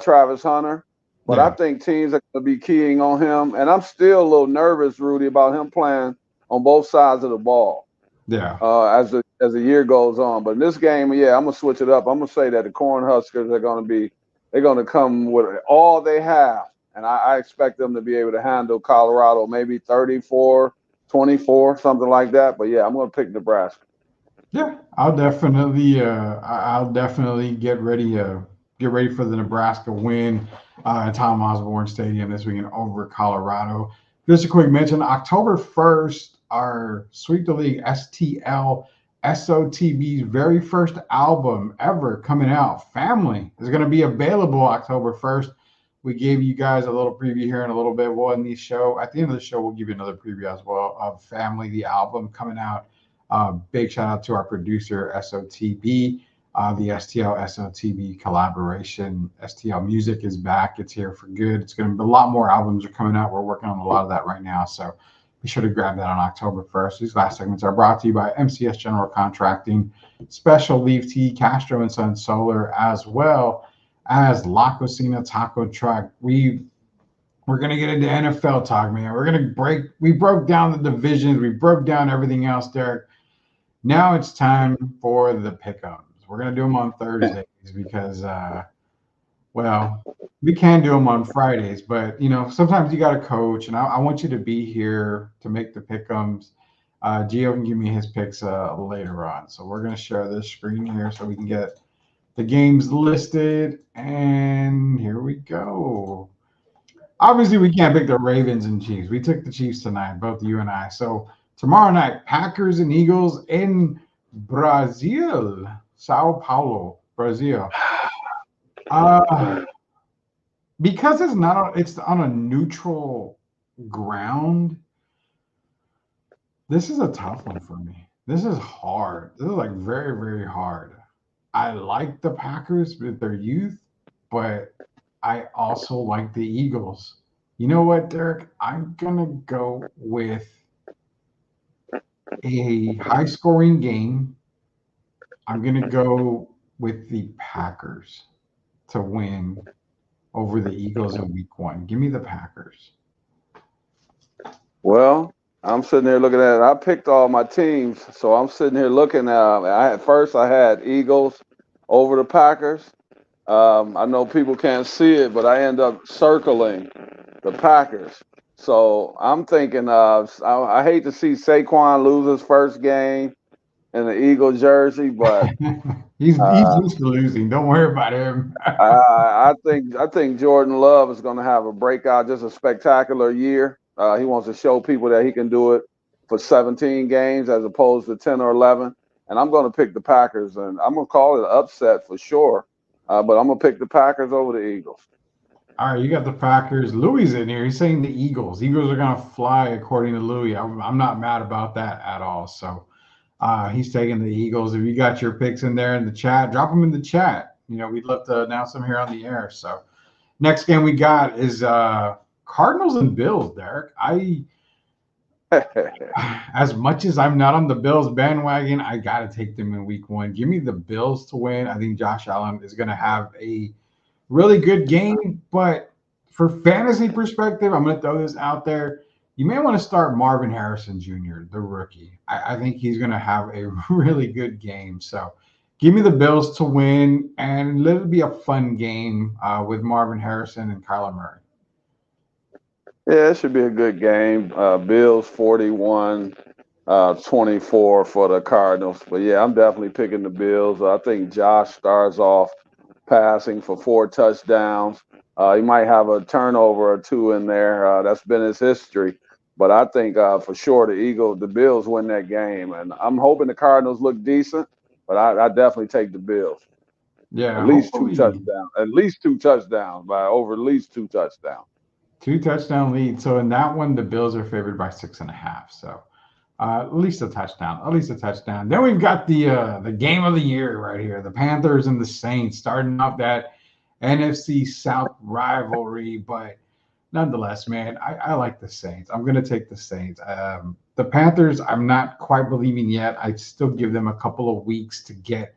Travis Hunter, but I think teams are going to be keying on him. And I'm still a little nervous, Rudy, about him playing on both sides of the ball. Yeah. As the year goes on. But in this game, yeah, I'm going to switch it up. I'm going to say that the Cornhuskers they're going to come with all they have. And I expect them to be able to handle Colorado, maybe 34-24, something like that. But, yeah, I'm going to pick Nebraska. Yeah, I'll definitely get ready for the Nebraska win at Tom Osborne Stadium this weekend over Colorado. Just a quick mention, October 1st, our Sweep the League STL SOTB's very first album ever coming out, Family, is going to be available October 1st. We gave you guys a little preview here in a little bit. Well, in the show, at the end of the show, we'll give you another preview as well of Family, the album coming out. Big shout out to our producer, SOTB, the STL SOTB collaboration. STL Music is back. It's here for good. It's going to be a lot more albums are coming out. We're working on a lot of that right now. So be sure to grab that on October 1st. These last segments are brought to you by MCS General Contracting, Special Leaf Tea, Castro and Son Solar, as well as La Cocina Taco Truck. We're going to get into NFL talk, man. We broke down the divisions. We broke down everything else, Derek. Now it's time for the pick-ups. We're going to do them on Thursdays because, we can do them on Fridays. But, sometimes you got to coach, and I want you to be here to make the pick-ups. Gio can give me his picks later on. So we're going to share this screen here so we can get the games listed. And here we go. Obviously, we can't pick the Ravens and Chiefs. We took the Chiefs tonight, both you and I. So tomorrow night, Packers and Eagles in Brazil, Sao Paulo, Brazil. Because it's on a neutral ground. This is a tough one for me. This is hard. This is like very, very hard. I like the Packers with their youth, but I also like the Eagles. You know what, Derek? I'm going to go with a high-scoring game. I'm going to go with the Packers to win over the Eagles in week 1. Give me the Packers. Well, I'm sitting here looking at it. I picked all my teams, so I'm sitting here looking at I had Eagles over the Packers. I know people can't see it, but I end up circling the Packers. So I'm thinking I hate to see Saquon lose his first game in the Eagle jersey, but he's used to losing. Don't worry about him. I think Jordan Love is going to have a breakout, just a spectacular year. He wants to show people that he can do it for 17 games as opposed to 10 or 11. And I'm going to pick the Packers, and I'm going to call it an upset for sure. But I'm going to pick the Packers over the Eagles. All right, you got the Packers. Louis in here. He's saying the Eagles. Eagles are going to fly, according to Louis. I'm not mad about that at all. So he's taking the Eagles. If you got your picks in there in the chat, drop them in the chat. We'd love to announce them here on the air. So next game we got is Cardinals and Bills, Derek. As much as I'm not on the Bills bandwagon, I got to take them in week 1. Give me the Bills to win. I think Josh Allen is going to have a really good game, but for fantasy perspective, I'm going to throw this out there. You may want to start Marvin Harrison Jr., the rookie. I think he's going to have a really good game. So give me the Bills to win, and let it be a fun game with Marvin Harrison and Kyler Murray. Yeah, it should be a good game. Bills 41, 24 for the Cardinals. But yeah, I'm definitely picking the Bills. I think Josh starts off passing for 4 touchdowns. He might have a turnover or 2 in there. That's been his history. But I think for sure the Bills win that game. And I'm hoping the Cardinals look decent, but I definitely take the Bills. Yeah, at least 2 touchdowns. At least 2 touchdowns by over at least 2 touchdowns. 2 touchdown lead. So in that one, the Bills are favored by 6.5. So at least a touchdown. At least a touchdown. Then we've got the game of the year right here. The Panthers and the Saints starting off that NFC South rivalry. But nonetheless, man, I like the Saints. I'm going to take the Saints. The Panthers, I'm not quite believing yet. I still give them a couple of weeks to get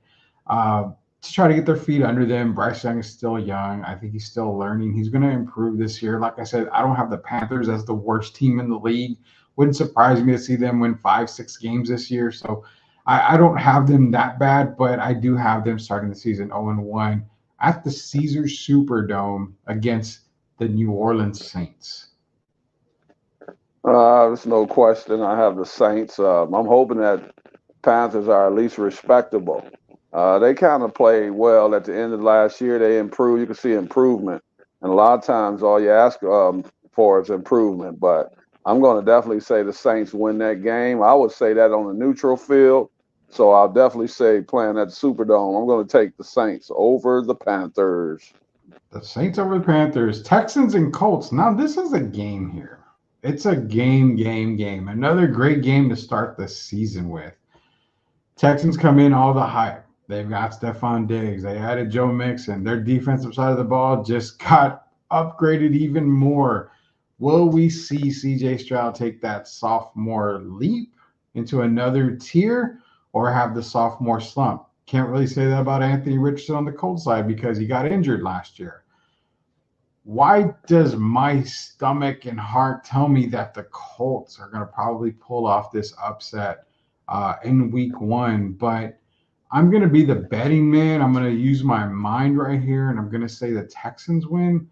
to try to get their feet under them. Bryce Young is still young. I think he's still learning. He's going to improve this year. Like I said, I don't have the Panthers as the worst team in the league. Wouldn't surprise me to see them win 5-6 games this year. So I don't have them that bad, but I do have them starting the season 0-1 at the Caesars Superdome against the New Orleans Saints. There's no question. I have the Saints. I'm hoping that Panthers are at least respectable. They kind of played well at the end of last year. They improved. You can see improvement. And a lot of times all you ask for is improvement. But I'm going to definitely say the Saints win that game. I would say that on a neutral field. So I'll definitely say playing at the Superdome, I'm going to take the Saints over the Panthers. The Saints over the Panthers. Texans and Colts. Now, this is a game here. It's a game. Another great game to start the season with. Texans come in all the hype. They've got Stephon Diggs. They added Joe Mixon. Their defensive side of the ball just got upgraded even more. Will we see C.J. Stroud take that sophomore leap into another tier or have the sophomore slump? Can't really say that about Anthony Richardson on the Colts side because he got injured last year. Why does my stomach and heart tell me that the Colts are going to probably pull off this upset in week 1? But I'm going to be the betting man. I'm going to use my mind right here, and I'm going to say the Texans win.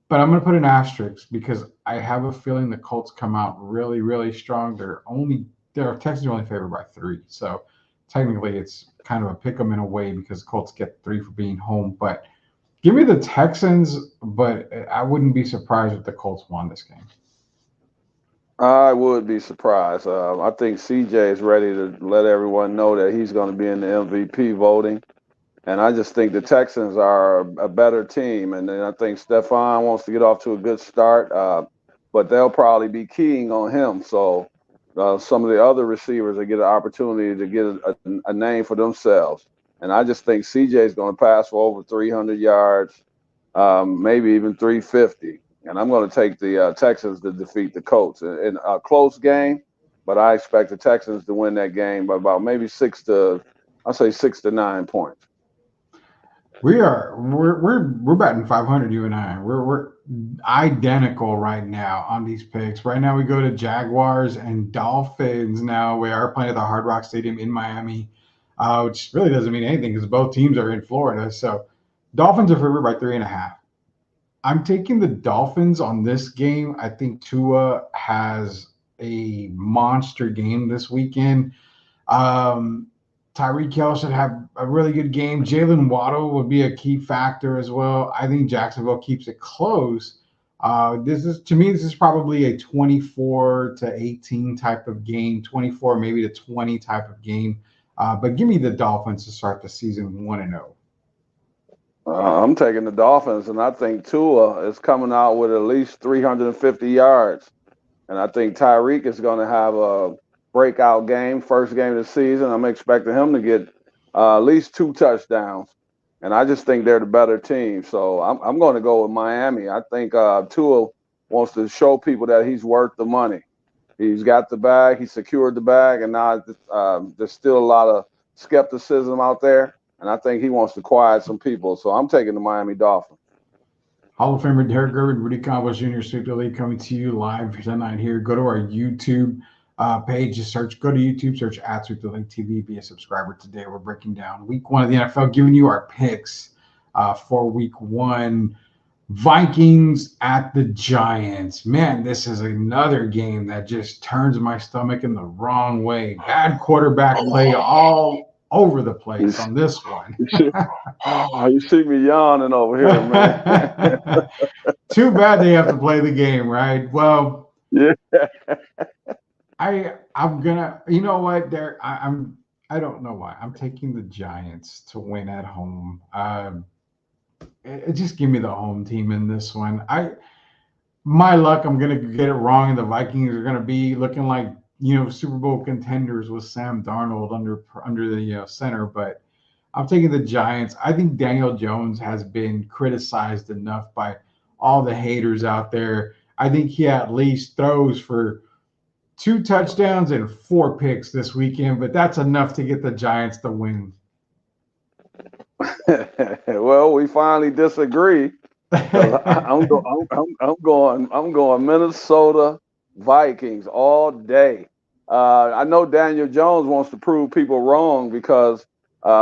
But I'm going to put an asterisk because I have a feeling the Colts come out really, really strong. Texans are only favored by 3. So technically it's kind of a pick 'em in a way because Colts get 3 for being home. But give me the Texans, but I wouldn't be surprised if the Colts won this game. I would be surprised. I think CJ is ready to let everyone know that he's going to be in the MVP voting. And I just think the Texans are a better team. And then I think Stephon wants to get off to a good start, but they'll probably be keying on him. So some of the other receivers will get an opportunity to get a name for themselves. And I just think CJ is going to pass for over 300 yards, maybe even 350. And I'm going to take the Texans to defeat the Colts in a close game, but I expect the Texans to win that game by about maybe 6 to 9 points. We're batting 500, you and I. We're identical right now on these picks. Right now we go to Jaguars and Dolphins. Now we are playing at the Hard Rock Stadium in Miami, which really doesn't mean anything because both teams are in Florida. So Dolphins are favored by 3.5. I'm taking the Dolphins on this game. I think Tua has a monster game this weekend. Tyreek Hill should have a really good game. Jalen Waddle would be a key factor as well. I think Jacksonville keeps it close. This is probably a 24-18 type of game, 24 maybe to 20 type of game. But give me the Dolphins to start the season 1-0. I'm taking the Dolphins, and I think Tua is coming out with at least 350 yards. And I think Tyreek is going to have a breakout game, first game of the season. I'm expecting him to get at least 2 touchdowns. And I just think they're the better team. So I'm going to go with Miami. I think Tua wants to show people that he's worth the money. He's got the bag, he secured the bag, and now there's still a lot of skepticism out there. And I think he wants to quiet some people. So I'm taking the Miami Dolphins. Hall of Famer Derek Gervin, Rudy Campos Jr., Sweep the League coming to you live tonight here. Go to our YouTube page. Just go to YouTube, search at Sweep the League TV. Be a subscriber today. We're breaking down week 1 of the NFL, giving you our picks for week 1. Vikings at the Giants. Man, this is another game that just turns my stomach in the wrong way. Bad quarterback play all over the place on this one. You see me yawning over here, man. Too bad they have to play the game, right? Well, yeah. I'm gonna, you know what, Derek, I don't know why. I'm taking the Giants to win at home. Just give me the home team in this one. My luck, I'm gonna get it wrong, and the Vikings are gonna be looking like Super Bowl contenders with Sam Darnold under the center. But I'm taking the Giants. I think Daniel Jones has been criticized enough by all the haters out there. I think he at least throws for 2 touchdowns and 4 picks this weekend, but that's enough to get the Giants to win. Well, we finally disagree. I'm going Minnesota Vikings all day. I know Daniel Jones wants to prove people wrong because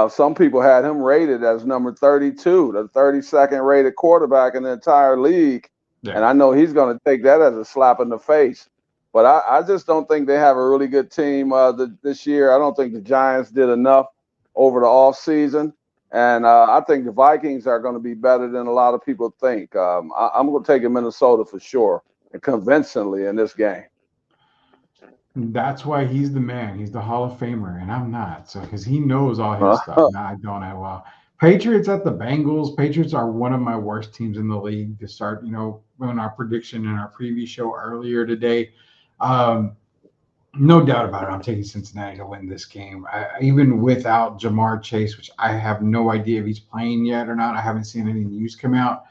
some people had him rated as number 32, the 32nd rated quarterback in the entire league. Yeah. And I know he's going to take that as a slap in the face. But I just don't think they have a really good team this year. I don't think the Giants did enough over the offseason. And I think the Vikings are going to be better than a lot of people think. I'm going to take Minnesota for sure and convincingly in this game. That's why he's the man. He's the Hall of Famer, and I'm not. So because he knows all his stuff. No, I don't. Patriots at the Bengals. Patriots are one of my worst teams in the league to start. In our prediction in our preview show earlier today. No doubt about it. I'm taking Cincinnati to win this game. Even without Jamar Chase, which I have no idea if he's playing yet or not. I haven't seen any news come out.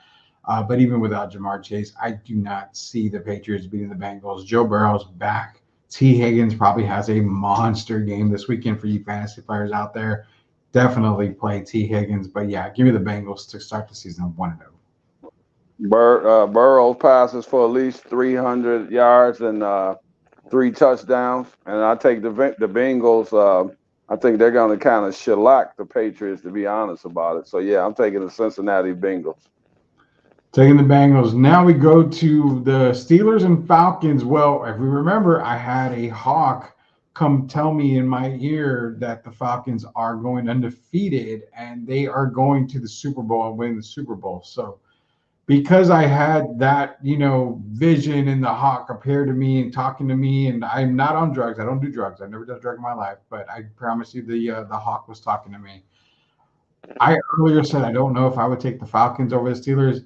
But even without Jamar Chase, I do not see the Patriots beating the Bengals. Joe Burrow's back. T. Higgins probably has a monster game this weekend for you fantasy players out there. Definitely play T. Higgins. But, yeah, give me the Bengals to start the season 1-0. Burrow passes for at least 300 yards and 3 touchdowns. And I take the Bengals. I think they're going to kind of shellac the Patriots, to be honest about it. So, yeah, I'm taking the Cincinnati Bengals. Taking the Bengals. Now we go to the Steelers and Falcons. Well, if we remember, I had a hawk come tell me in my ear that the Falcons are going undefeated and they are going to the Super Bowl and winning the Super Bowl. So because I had that, vision and the hawk appear to me and talking to me, and I'm not on drugs. I don't do drugs. I've never done a drug in my life, but I promise you the hawk was talking to me. I earlier said I don't know if I would take the Falcons over the Steelers.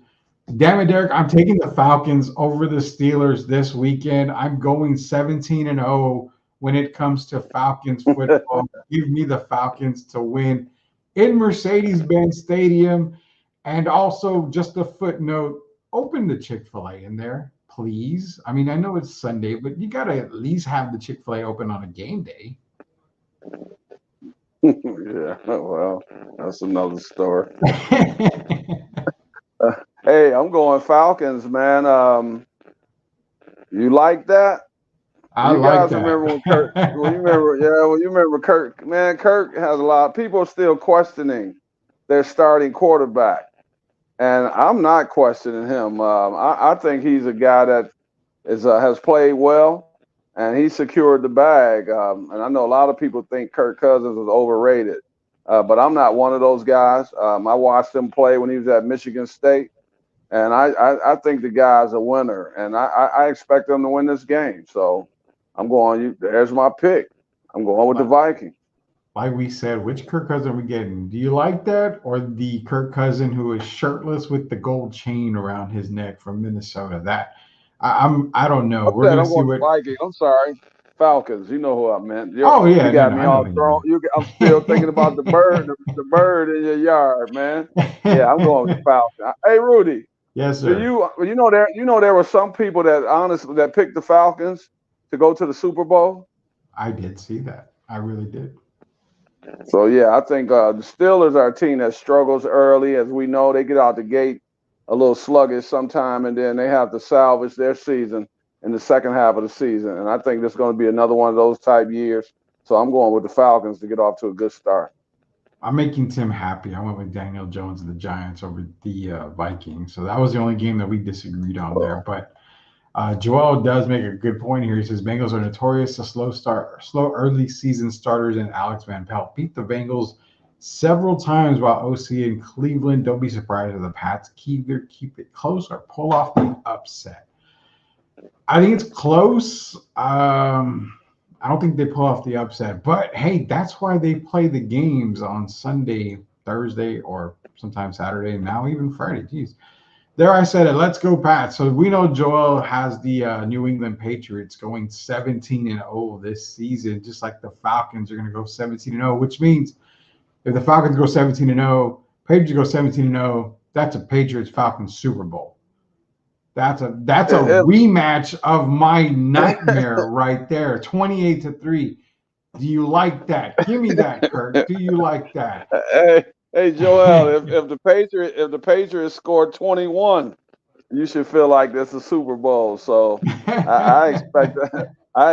Damn it, Derek, I'm taking the Falcons over the Steelers this weekend. I'm going 17-0 when it comes to Falcons football. Give me the Falcons to win in Mercedes-Benz Stadium. And also, just a footnote, open the Chick-fil-A in there, please. I mean, I know it's Sunday, but you got to at least have the Chick-fil-A open on a game day. Yeah, well, that's another story. Hey, I'm going Falcons, man. You like that? You guys remember when Kirk? You remember Kirk? Man, Kirk has a lot. People are still questioning their starting quarterback, and I'm not questioning him. I think he's a guy that has played well, and he secured the bag. And I know a lot of people think Kirk Cousins is overrated, but I'm not one of those guys. I watched him play when he was at Michigan State. And I think the guy's a winner, and I expect them to win this game. So I'm going. There's my pick. I'm going with the Vikings. like we said, which Kirk Cousin are we getting? Do you like that, or the Kirk Cousin who is shirtless with the gold chain around his neck from Minnesota? That I don't know. What's We're that? gonna I'm see going to what. Vikings. I'm sorry. Falcons. You know who I meant. Oh You yeah, no, got no, me I know all who you thrown. mean. I'm still thinking about the bird in your yard, man. Yeah, I'm going with the Falcons. Hey, Rudy, Yes, do sir. you know there were some people that honestly that picked the Falcons to go to the Super Bowl? I did see that. I really did. So yeah, I think the Steelers are a team that struggles early. As we know, they get out the gate a little sluggish sometime, and then they have to salvage their season in the second half of the season. And I think this is going to be another one of those type years. So I'm going with the Falcons to get off to a good start. I'm making Tim happy. I went with Daniel Jones and the Giants over the Vikings. So that was the only game that we disagreed on there. But Joel does make a good point here. He says Bengals are notorious to slow early season starters, and Alex Van Pelt beat the Bengals several times while OC in Cleveland. Don't be surprised if the Pats either keep it close or pull off the upset. I think it's close. I don't think they pull off the upset, but hey, that's why they play the games on Sunday, Thursday, or sometimes Saturday, and now even Friday. Jeez. There I said it. Let's go, Pat. So we know Joel has the New England Patriots going 17-0 this season, just like the Falcons are going to go 17-0, which means if the Falcons go 17-0, Patriots go 17-0, that's a Patriots Falcons Super Bowl. That's a rematch of my nightmare right there. 28-3. Do you like that? Give me that, Kirk. Do you like that? Hey, Joel, if the Patriots scored 21, you should feel like this is a Super Bowl. So I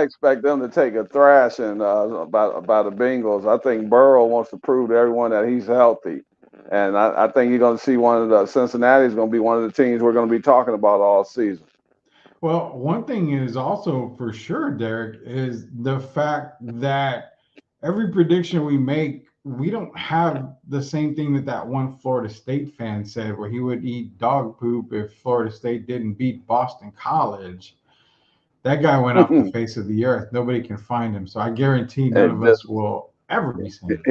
expect them to take a thrashing by the Bengals. I think Burrow wants to prove to everyone that he's healthy, and I think you're going to see one of the Cincinnati's going to be one of the teams we're going to be talking about all season. Well, one thing is also for sure, Derek, is the fact that every prediction we make, we don't have the same thing that one Florida State fan said, where he would eat dog poop if Florida State didn't beat Boston College. That guy went off the face of the earth. Nobody can find him. So I guarantee none of us will ever be saying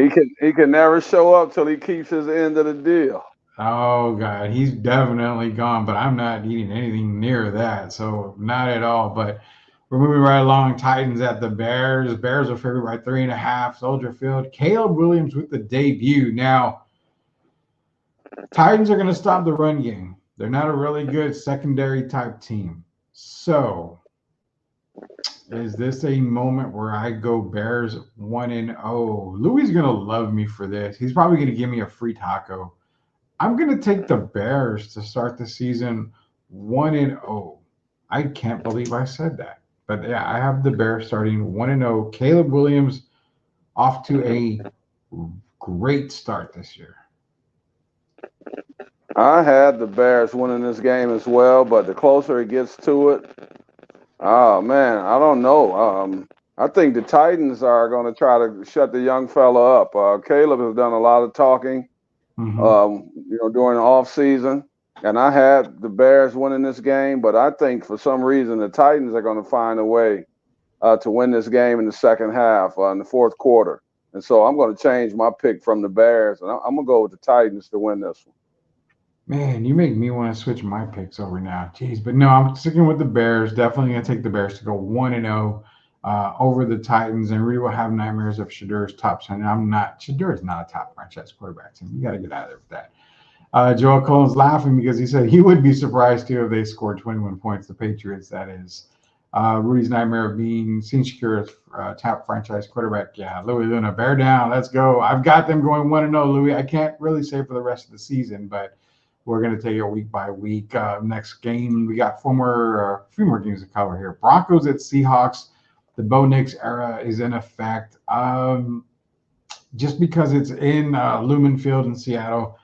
he can never show up till he keeps his end of the deal. Oh God, he's definitely gone, but I'm not eating anything near that, so not at all. But we're moving right along. Titans at the Bears. Bears are favored by 3.5. Soldier Field. Caleb Williams with the debut. Now, Titans are going to stop the run game. They're not a really good secondary type team. So, is this a moment where I go Bears 1-0? Louis is going to love me for this. He's probably going to give me a free taco. I'm going to take the Bears to start the season 1-0. I can't believe I said that. But yeah, I have the Bears starting 1-0. Caleb Williams off to a great start this year. I had the Bears winning this game as well, but the closer it gets to it, oh man, I don't know. I think the Titans are going to try to shut the young fella up. Caleb has done a lot of talking. During the off season, and I had the Bears winning this game, but I think for some reason the Titans are going to find a way to win this game in the second half, in the fourth quarter. And so I'm going to change my pick from the Bears, and I'm going to go with the Titans to win this one. Man, you make me want to switch my picks over now. Jeez, but no, I'm sticking with the Bears. Definitely going to take the Bears to go 1-0 over the Titans, and really will have nightmares of Shadur's top 10. Shadur is not a top franchise quarterback team. You got to get out of there with that. Joel Cohen's laughing because he said he would be surprised too if they scored 21 points. The Patriots, that is. Rudy's nightmare of being seen secure as top franchise quarterback. Yeah, Louis Luna, bear down. Let's go. I've got them going 1-0, Louis. I can't really say for the rest of the season, but we're going to take it week by week. Next game, we got a few more games to cover here. Broncos at Seahawks. The Bo Nix era is in effect. Just because it's in Lumen Field in Seattle,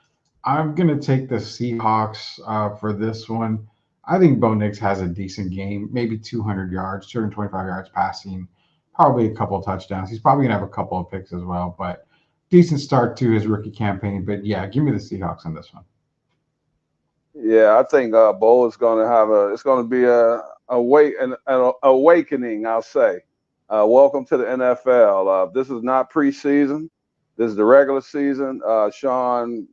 I'm going to take the Seahawks for this one. I think Bo Nix has a decent game, maybe 200 yards, 225 yards passing, probably a couple of touchdowns. He's probably going to have a couple of picks as well, but decent start to his rookie campaign. But yeah, give me the Seahawks on this one. Yeah, I think Bo is going to have it's going to be an awakening, I'll say. Welcome to the NFL. This is not preseason. This is the regular season. Sean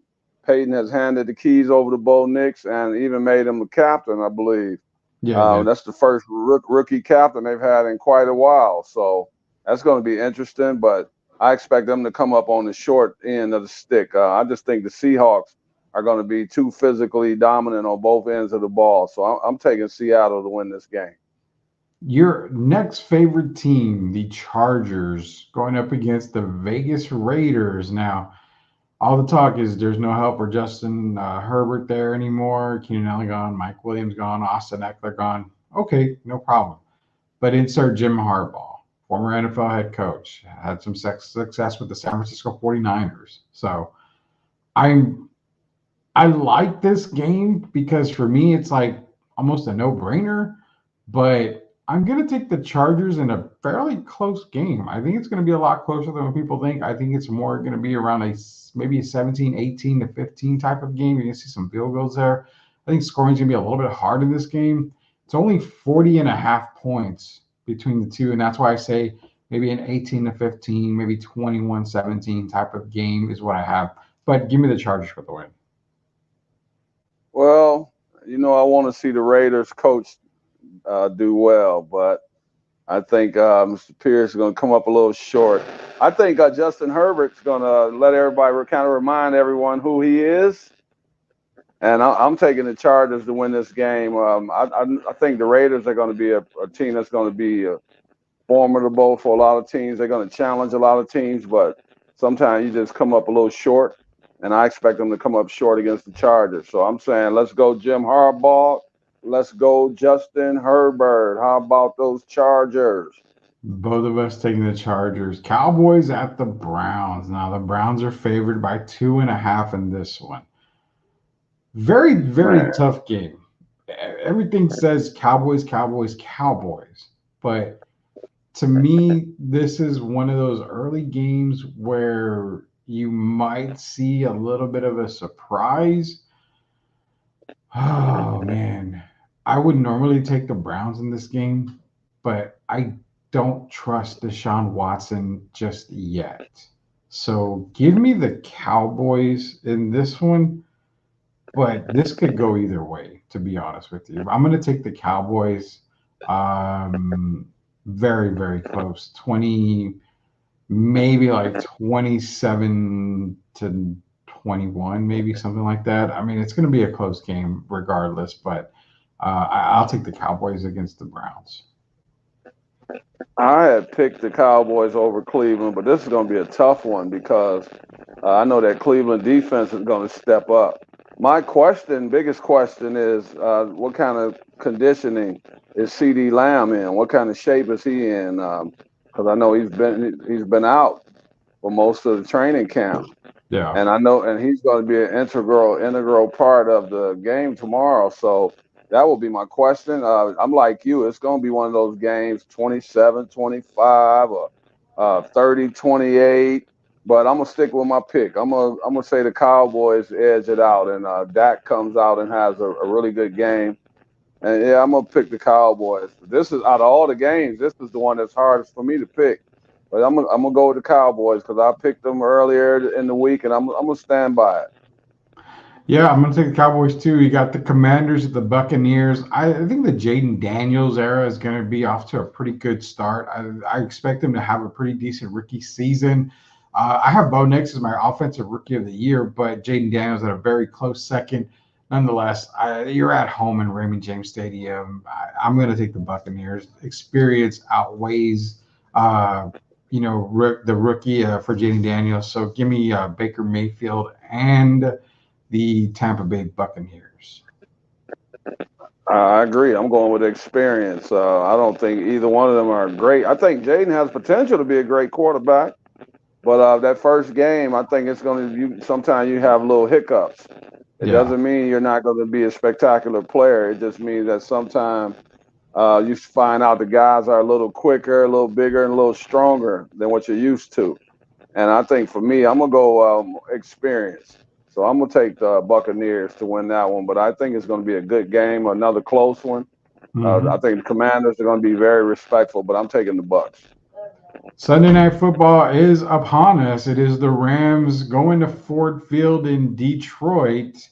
Payton has handed the keys over to Bo Nix and even made him a captain, I believe. Yeah, That's the first rookie captain they've had in quite a while. So that's going to be interesting, but I expect them to come up on the short end of the stick. I just think the Seahawks are going to be too physically dominant on both ends of the ball. So I'm taking Seattle to win this game. your next favorite team, the Chargers, going up against the Vegas Raiders. Now, all the talk is there's no help for Justin Herbert there anymore. Keenan Allen gone, Mike Williams gone, Austin Eckler gone. Okay, no problem. But insert Jim Harbaugh, former NFL head coach, had some success with the San Francisco 49ers. So I like this game because for me it's like almost a no-brainer, but I'm going to take the Chargers in a fairly close game. I think it's going to be a lot closer than what people think. I think it's more going to be around maybe a 17, 18 to 15 type of game. You're going to see some field goals there. I think scoring's going to be a little bit hard in this game. It's only 40.5 points between the two, and that's why I say maybe an 18 to 15, maybe 21-17 type of game is what I have. But give me the Chargers for the win. Well, I want to see the Raiders coach do well, but I think Mr. Pierce is going to come up a little short. I think Justin Herbert's going to let everybody kind of remind everyone who he is. And I'm taking the Chargers to win this game. I think the Raiders are going to be a team that's going to be formidable for a lot of teams. They're going to challenge a lot of teams, but sometimes you just come up a little short, and I expect them to come up short against the Chargers. So I'm saying let's go Jim Harbaugh. Let's go Justin Herbert. How about those Chargers? Both of us taking the Chargers. Cowboys at the Browns. Now, the Browns are favored by 2.5 in this one. Very, very tough game. Everything says Cowboys, Cowboys, Cowboys. But to me, this is one of those early games where you might see a little bit of a surprise. Oh, man. I would normally take the Browns in this game, but I don't trust Deshaun Watson just yet. So give me the Cowboys in this one, but this could go either way, to be honest with you. I'm going to take the Cowboys very, very close. 20, maybe like 27 to 21, maybe something like that. I mean, it's going to be a close game regardless, but I'll take the Cowboys against the Browns. I had picked the Cowboys over Cleveland, but this is going to be a tough one because I know that Cleveland defense is going to step up. My biggest question is what kind of conditioning is CeeDee Lamb in? What kind of shape is he in? Because I know he's been out for most of the training camp. Yeah. And I know, and he's going to be an integral part of the game tomorrow. So that will be my question. I'm like you. It's going to be one of those games, 27-25 or 30-28. But I'm going to stick with my pick. I'm gonna say the Cowboys edge it out, and Dak comes out and has a really good game. And, yeah, I'm going to pick the Cowboys. This is, out of all the games, this is the one that's hardest for me to pick. But I'm gonna go with the Cowboys because I picked them earlier in the week, and I'm going to stand by it. Yeah, I'm going to take the Cowboys too. You got the Commanders at the Buccaneers. I think the Jaden Daniels era is going to be off to a pretty good start. I expect them to have a pretty decent rookie season. I have Bo Nix as my offensive rookie of the year, but Jaden Daniels at a very close second. Nonetheless, you're at home in Raymond James Stadium. I'm going to take the Buccaneers. Experience outweighs, the rookie for Jaden Daniels. So give me Baker Mayfield and the Tampa Bay Buccaneers. I agree. I'm going with experience. I don't think either one of them are great. I think Jaden has potential to be a great quarterback. But that first game, I think it's going to – sometimes you have little hiccups. It doesn't mean you're not going to be a spectacular player. It just means that sometimes you find out the guys are a little quicker, a little bigger, and a little stronger than what you're used to. And I think for me, I'm going to go experience. So I'm going to take the Buccaneers to win that one. But I think it's going to be a good game, another close one. I think the Commanders are going to be very respectful, but I'm taking the Bucs. Sunday Night Football is upon us. It is the Rams going to Ford Field in Detroit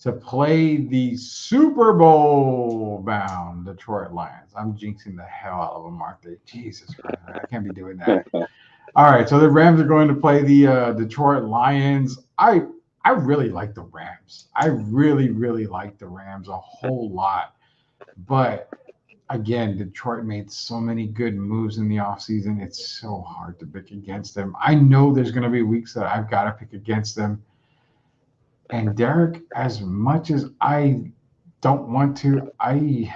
to play the Super Bowl bound Detroit Lions. I'm jinxing the hell out of them, aren't they? Jesus Christ, I can't be doing that. All right, so the Rams are going to play the Detroit Lions. I really like the Rams. I really, really like the Rams a whole lot. But again, Detroit made so many good moves in the offseason. It's so hard to pick against them. I know there's going to be weeks that I've got to pick against them. And Derek, as much as I don't want to, I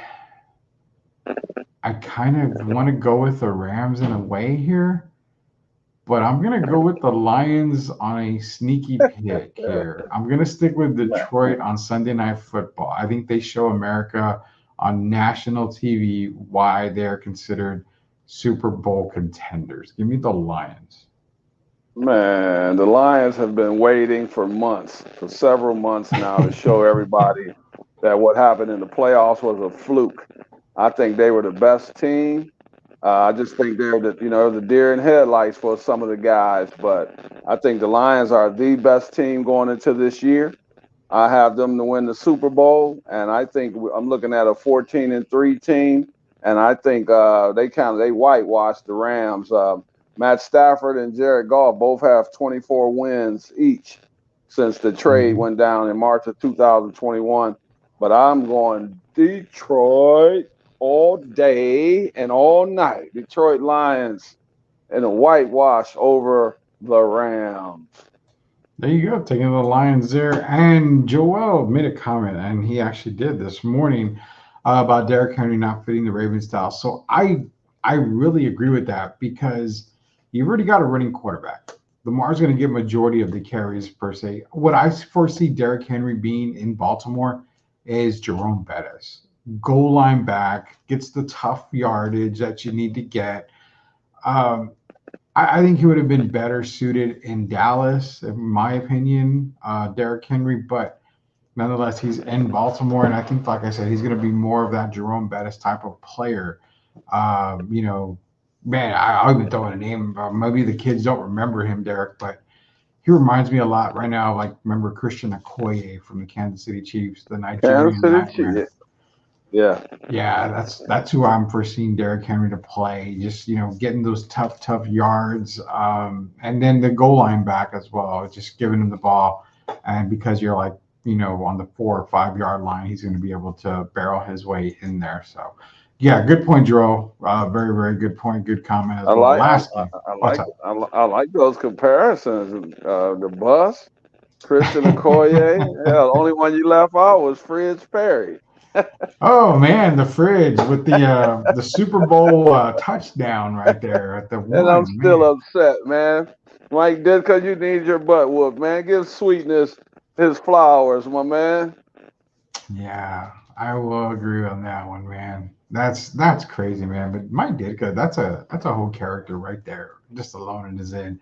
kind of want to go with the Rams in a way here. But I'm going to go with the Lions on a sneaky pick here. I'm going to stick with Detroit on Sunday Night Football. I think they show America on national TV why they're considered Super Bowl contenders. Give me the Lions. Man, the Lions have been waiting for several months now, to show everybody that what happened in the playoffs was a fluke. I think they were the best team. I just think they're the deer in headlights for some of the guys, but I think the Lions are the best team going into this year. I have them to win the Super Bowl, and I think I'm looking at a 14-3 team, and I think they whitewashed the Rams. Matt Stafford and Jared Goff both have 24 wins each since the trade went down in March of 2021. But I'm going Detroit all day and all night. Detroit Lions in a whitewash over the Rams. There you go, taking the Lions there. And Joel made a comment, and he actually did this morning about Derrick Henry not fitting the Ravens style. So I really agree with that, because you've already got a running quarterback. Lamar's going to get majority of the carries per se. What I foresee Derrick Henry being in Baltimore is Jerome Bettis. Goal line back, gets the tough yardage that you need to get. I think he would have been better suited in Dallas, in my opinion, Derrick Henry. But nonetheless, he's in Baltimore, and I think, like I said, he's going to be more of that Jerome Bettis type of player. Man, I'll even throw in a name. Maybe the kids don't remember him, Derek, but he reminds me a lot right now. Like, remember Christian Okoye from the Kansas City Chiefs, the Nigerian nightmare. Yeah, that's who I'm foreseeing Derrick Henry to play. Just getting those tough yards, and then the goal line back as well. Just giving him the ball, and because you're like on the 4 or 5 yard line, he's going to be able to barrel his way in there. So, yeah, good point, Joe. Very, very good point. Good comment as well. I like those comparisons. The bus, Christian Okoye. Yeah, the only one you left out was Fridge Perry. Oh man, the Fridge with the Super Bowl touchdown right there at the one. And I'm still upset, man. Mike Ditka, you need your butt whooped, man. Give Sweetness his flowers, my man. Yeah, I will agree on that one, man. That's crazy, man. But Mike Ditka, that's a whole character right there, just alone in his end.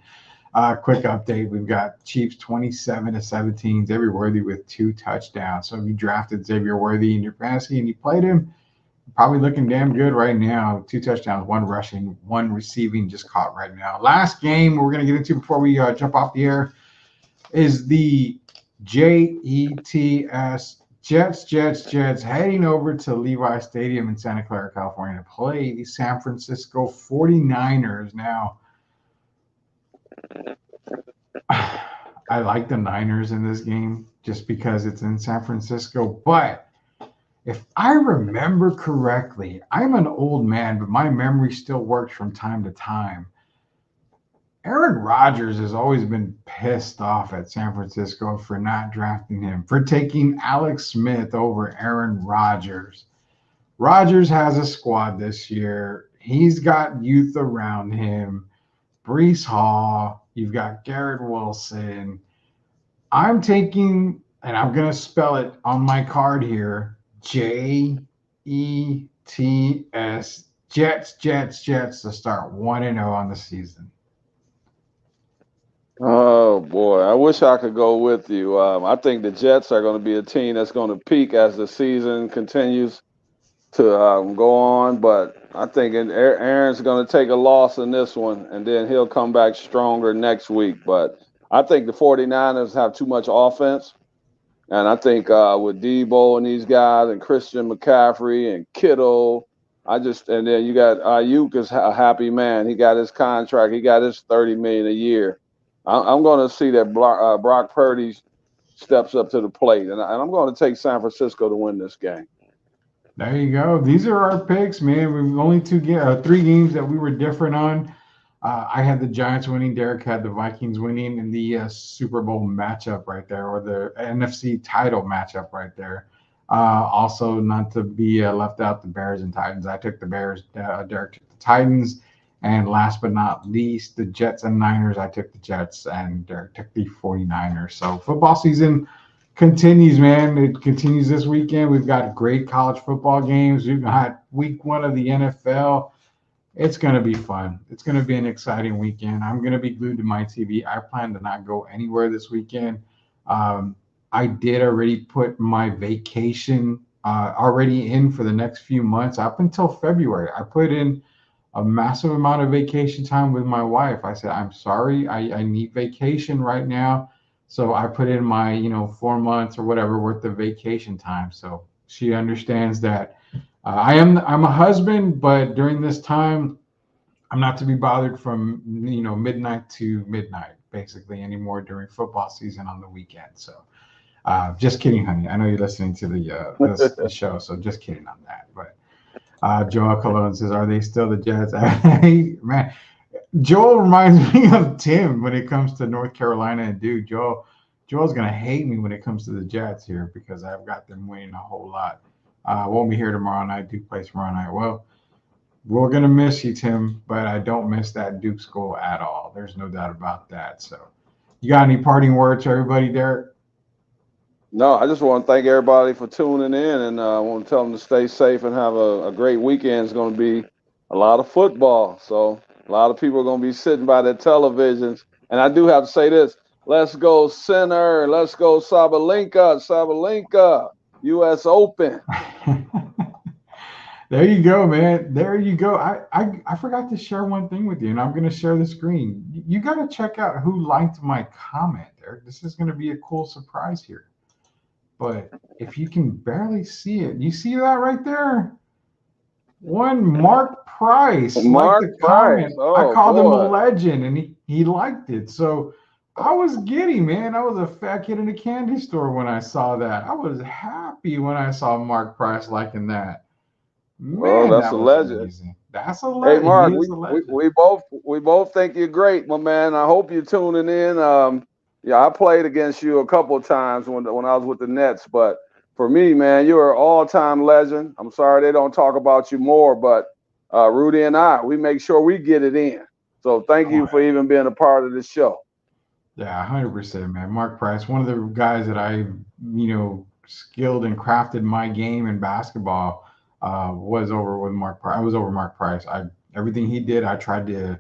Quick update: we've got Chiefs 27-17. Xavier Worthy with 2 touchdowns. So if you drafted Xavier Worthy in your fantasy and you played him, probably looking damn good right now. 2 touchdowns, 1 rushing, 1 receiving, just caught right now. Last game we're gonna get into before we jump off the air is the JETS Jets heading over to Levi Stadium in Santa Clara, California, to play the San Francisco 49ers. Now, I like the Niners in this game just because it's in San Francisco. But if I remember correctly, I'm an old man, but my memory still works from time to time. Aaron Rodgers has always been pissed off at San Francisco for not drafting him, for taking Alex Smith over Aaron Rodgers. Rodgers has a squad this year. He's got youth around him. Breece Hall. You've got Garrett Wilson. I'm taking, and I'm going to spell it on my card here, JETS, Jets to start 1-0 on the season. Oh, boy. I wish I could go with you. I think the Jets are going to be a team that's going to peak as the season continues. to go on, but I think Aaron's going to take a loss in this one, and then he'll come back stronger next week. But I think the 49ers have too much offense, and I think with Debo and these guys and Christian McCaffrey and Kittle, and then you got Ayuk is a happy man. He got his contract. He got his $30 million a year. I'm going to see that Brock Purdy steps up to the plate, and I'm going to take San Francisco to win this game. There you go. These are our picks, man. We've only 3 games that we were different on. I had the Giants winning. Derek had the Vikings winning in the Super Bowl matchup right there, or the NFC title matchup right there. Also, not to be left out, the Bears and Titans. I took the Bears. Derek took the Titans. And last but not least, the Jets and Niners. I took the Jets, and Derek took the 49ers. So football season continues, man. It continues this weekend. We've got great college football games. We've got week 1 of the NFL. It's going to be fun. It's going to be an exciting weekend. I'm going to be glued to my TV. I plan to not go anywhere this weekend. I did already put my vacation already in for the next few months up until February. I put in a massive amount of vacation time with my wife. I said, I'm sorry, I need vacation right now. So I put in my, 4 months or whatever worth of vacation time. So she understands that I'm a husband, but during this time, I'm not to be bothered from, midnight to midnight, basically, anymore during football season on the weekend. So just kidding, honey. I know you're listening to the show, so just kidding on that. But Joel Cologne says, are they still the Jets? Man, Joel reminds me of Tim when it comes to North Carolina and Duke. Joel's going to hate me when it comes to the Jets here because I've got them winning a whole lot. Won't be here tomorrow night. Duke plays tomorrow night. Well, we're going to miss you, Tim, but I don't miss that Duke school at all. There's no doubt about that. So you got any parting words for everybody, Derek? No, I just want to thank everybody for tuning in, and I want to tell them to stay safe and have a great weekend. It's going to be a lot of football, so a lot of people are going to be sitting by their televisions. And I do have to say this: let's go Sinner, let's go Sabalenka, U.S. Open. There you go, man. There you go. I forgot to share one thing with you, and I'm going to share the screen. You got to check out who liked my comment there. This is going to be a cool surprise here. But if you can barely see it, you see that right there? One Mark Price. Mark Price. Oh, I called him a legend, and he liked it. So I was giddy, man. I was a fat kid in a candy store when I saw that. I was happy when I saw Mark Price liking that. Man, that's a legend. Amazing. That's a legend. Hey, Mark, we both think you're great, my man. I hope you're tuning in. Yeah, I played against you a couple of times when I was with the Nets, but for me, man, you're an all-time legend. I'm sorry they don't talk about you more, but Rudy and we make sure we get it in. So thank you for even being a part of the show. Yeah, 100%, man. Mark Price, one of the guys that I, skilled and crafted my game in basketball was over with Mark Price. I was over Mark Price. Everything he did, I tried to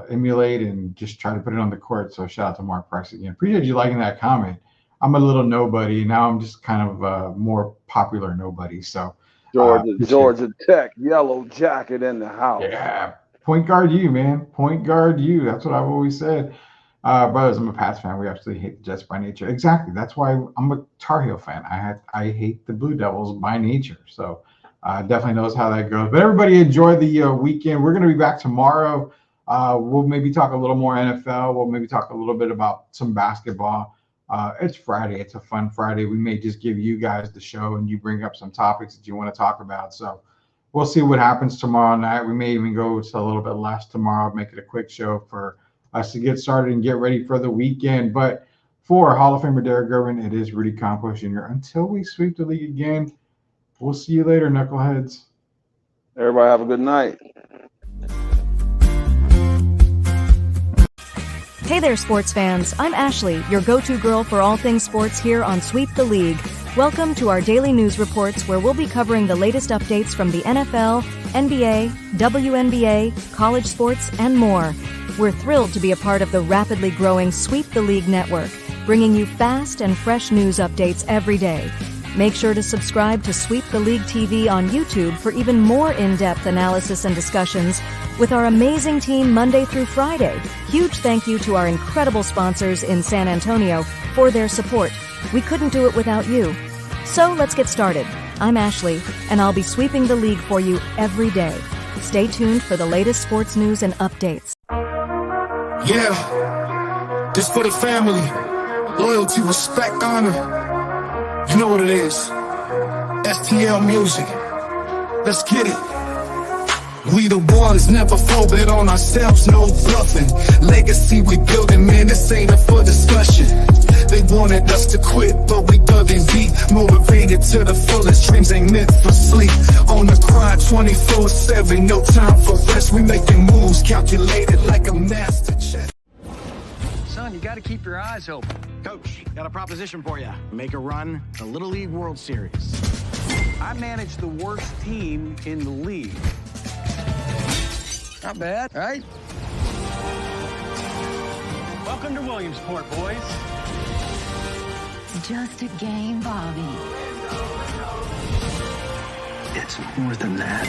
emulate and just try to put it on the court. So shout out to Mark Price again. Appreciate you liking that comment. I'm a little nobody. Now I'm just kind of a more popular nobody. So Georgia Tech, yellow jacket in the house. Yeah. Point guard you, man. Point guard you. That's what I've always said. Brothers, I'm a Pats fan. We absolutely hate the Jets by nature. Exactly. That's why I'm a Tar Heel fan. I hate the Blue Devils by nature. So definitely knows how that goes. But everybody enjoy the weekend. We're going to be back tomorrow. We'll maybe talk a little more NFL. We'll maybe talk a little bit about some basketball. It's Friday. It's a fun Friday. We may just give you guys the show and you bring up some topics that you want to talk about. So we'll see what happens tomorrow night. We may even go to a little bit less tomorrow, make it a quick show for us to get started and get ready for the weekend. But for Hall of Famer Derek Gervin, it is Rudy Campos Jr. Until we sweep the league again, we'll see you later, knuckleheads. Everybody have a good night. Hey there, sports fans. I'm Ashley, your go-to girl for all things sports here on Sweep the League. Welcome to our daily news reports where we'll be covering the latest updates from the NFL, NBA, WNBA, college sports, and more. We're thrilled to be a part of the rapidly growing Sweep the League network, bringing you fast and fresh news updates every day. Make sure to subscribe to Sweep the League TV on YouTube for even more in-depth analysis and discussions with our amazing team Monday through Friday. Huge thank you to our incredible sponsors in San Antonio for their support. We couldn't do it without you. So let's get started. I'm Ashley, and I'll be sweeping the league for you every day. Stay tuned for the latest sports news and updates. Yeah, this for the family. Loyalty, respect, honor. You know what it is. STL music. Let's get it. We the ones, never folded on ourselves, no bluffing. Legacy we building, man, this ain't up for discussion. They wanted us to quit, but we dug in deep. Motivated to the fullest, dreams ain't meant for sleep. On the grind 24/7, no time for rest. We making moves, calculated like a master chess. Son, you gotta keep your eyes open. Coach, got a proposition for you. Make a run, the Little League World Series. I manage the worst team in the league. Not bad, right? Welcome to Williamsport, boys. Just a game, Bobby. It's more than that.